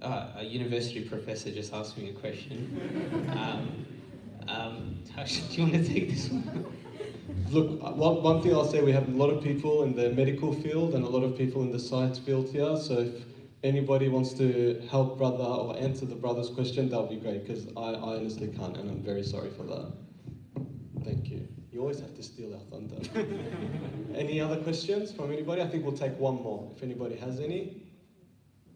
a university professor just asked me a question. Hashim, do you want to take this one?
Look, one thing I'll say, we have a lot of people in the medical field and a lot of people in the science field here, so if anybody wants to help brother or answer the brother's question, that would be great, because I honestly can't, and I'm very sorry for that. Thank you. You always have to steal our thunder. Any other questions from anybody? I think we'll take one more, if anybody has any.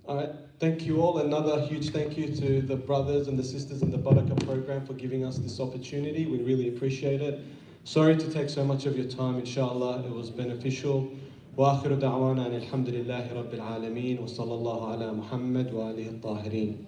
All right, thank you all. Another huge thank you to the brothers and the sisters in the Barakah program for giving us this opportunity. We really appreciate it. Sorry to take so much of your time, inshallah, it was beneficial. وآخر دعوانا أن الحمد لله رب العالمين وصلى الله على محمد وآله الطاهرين.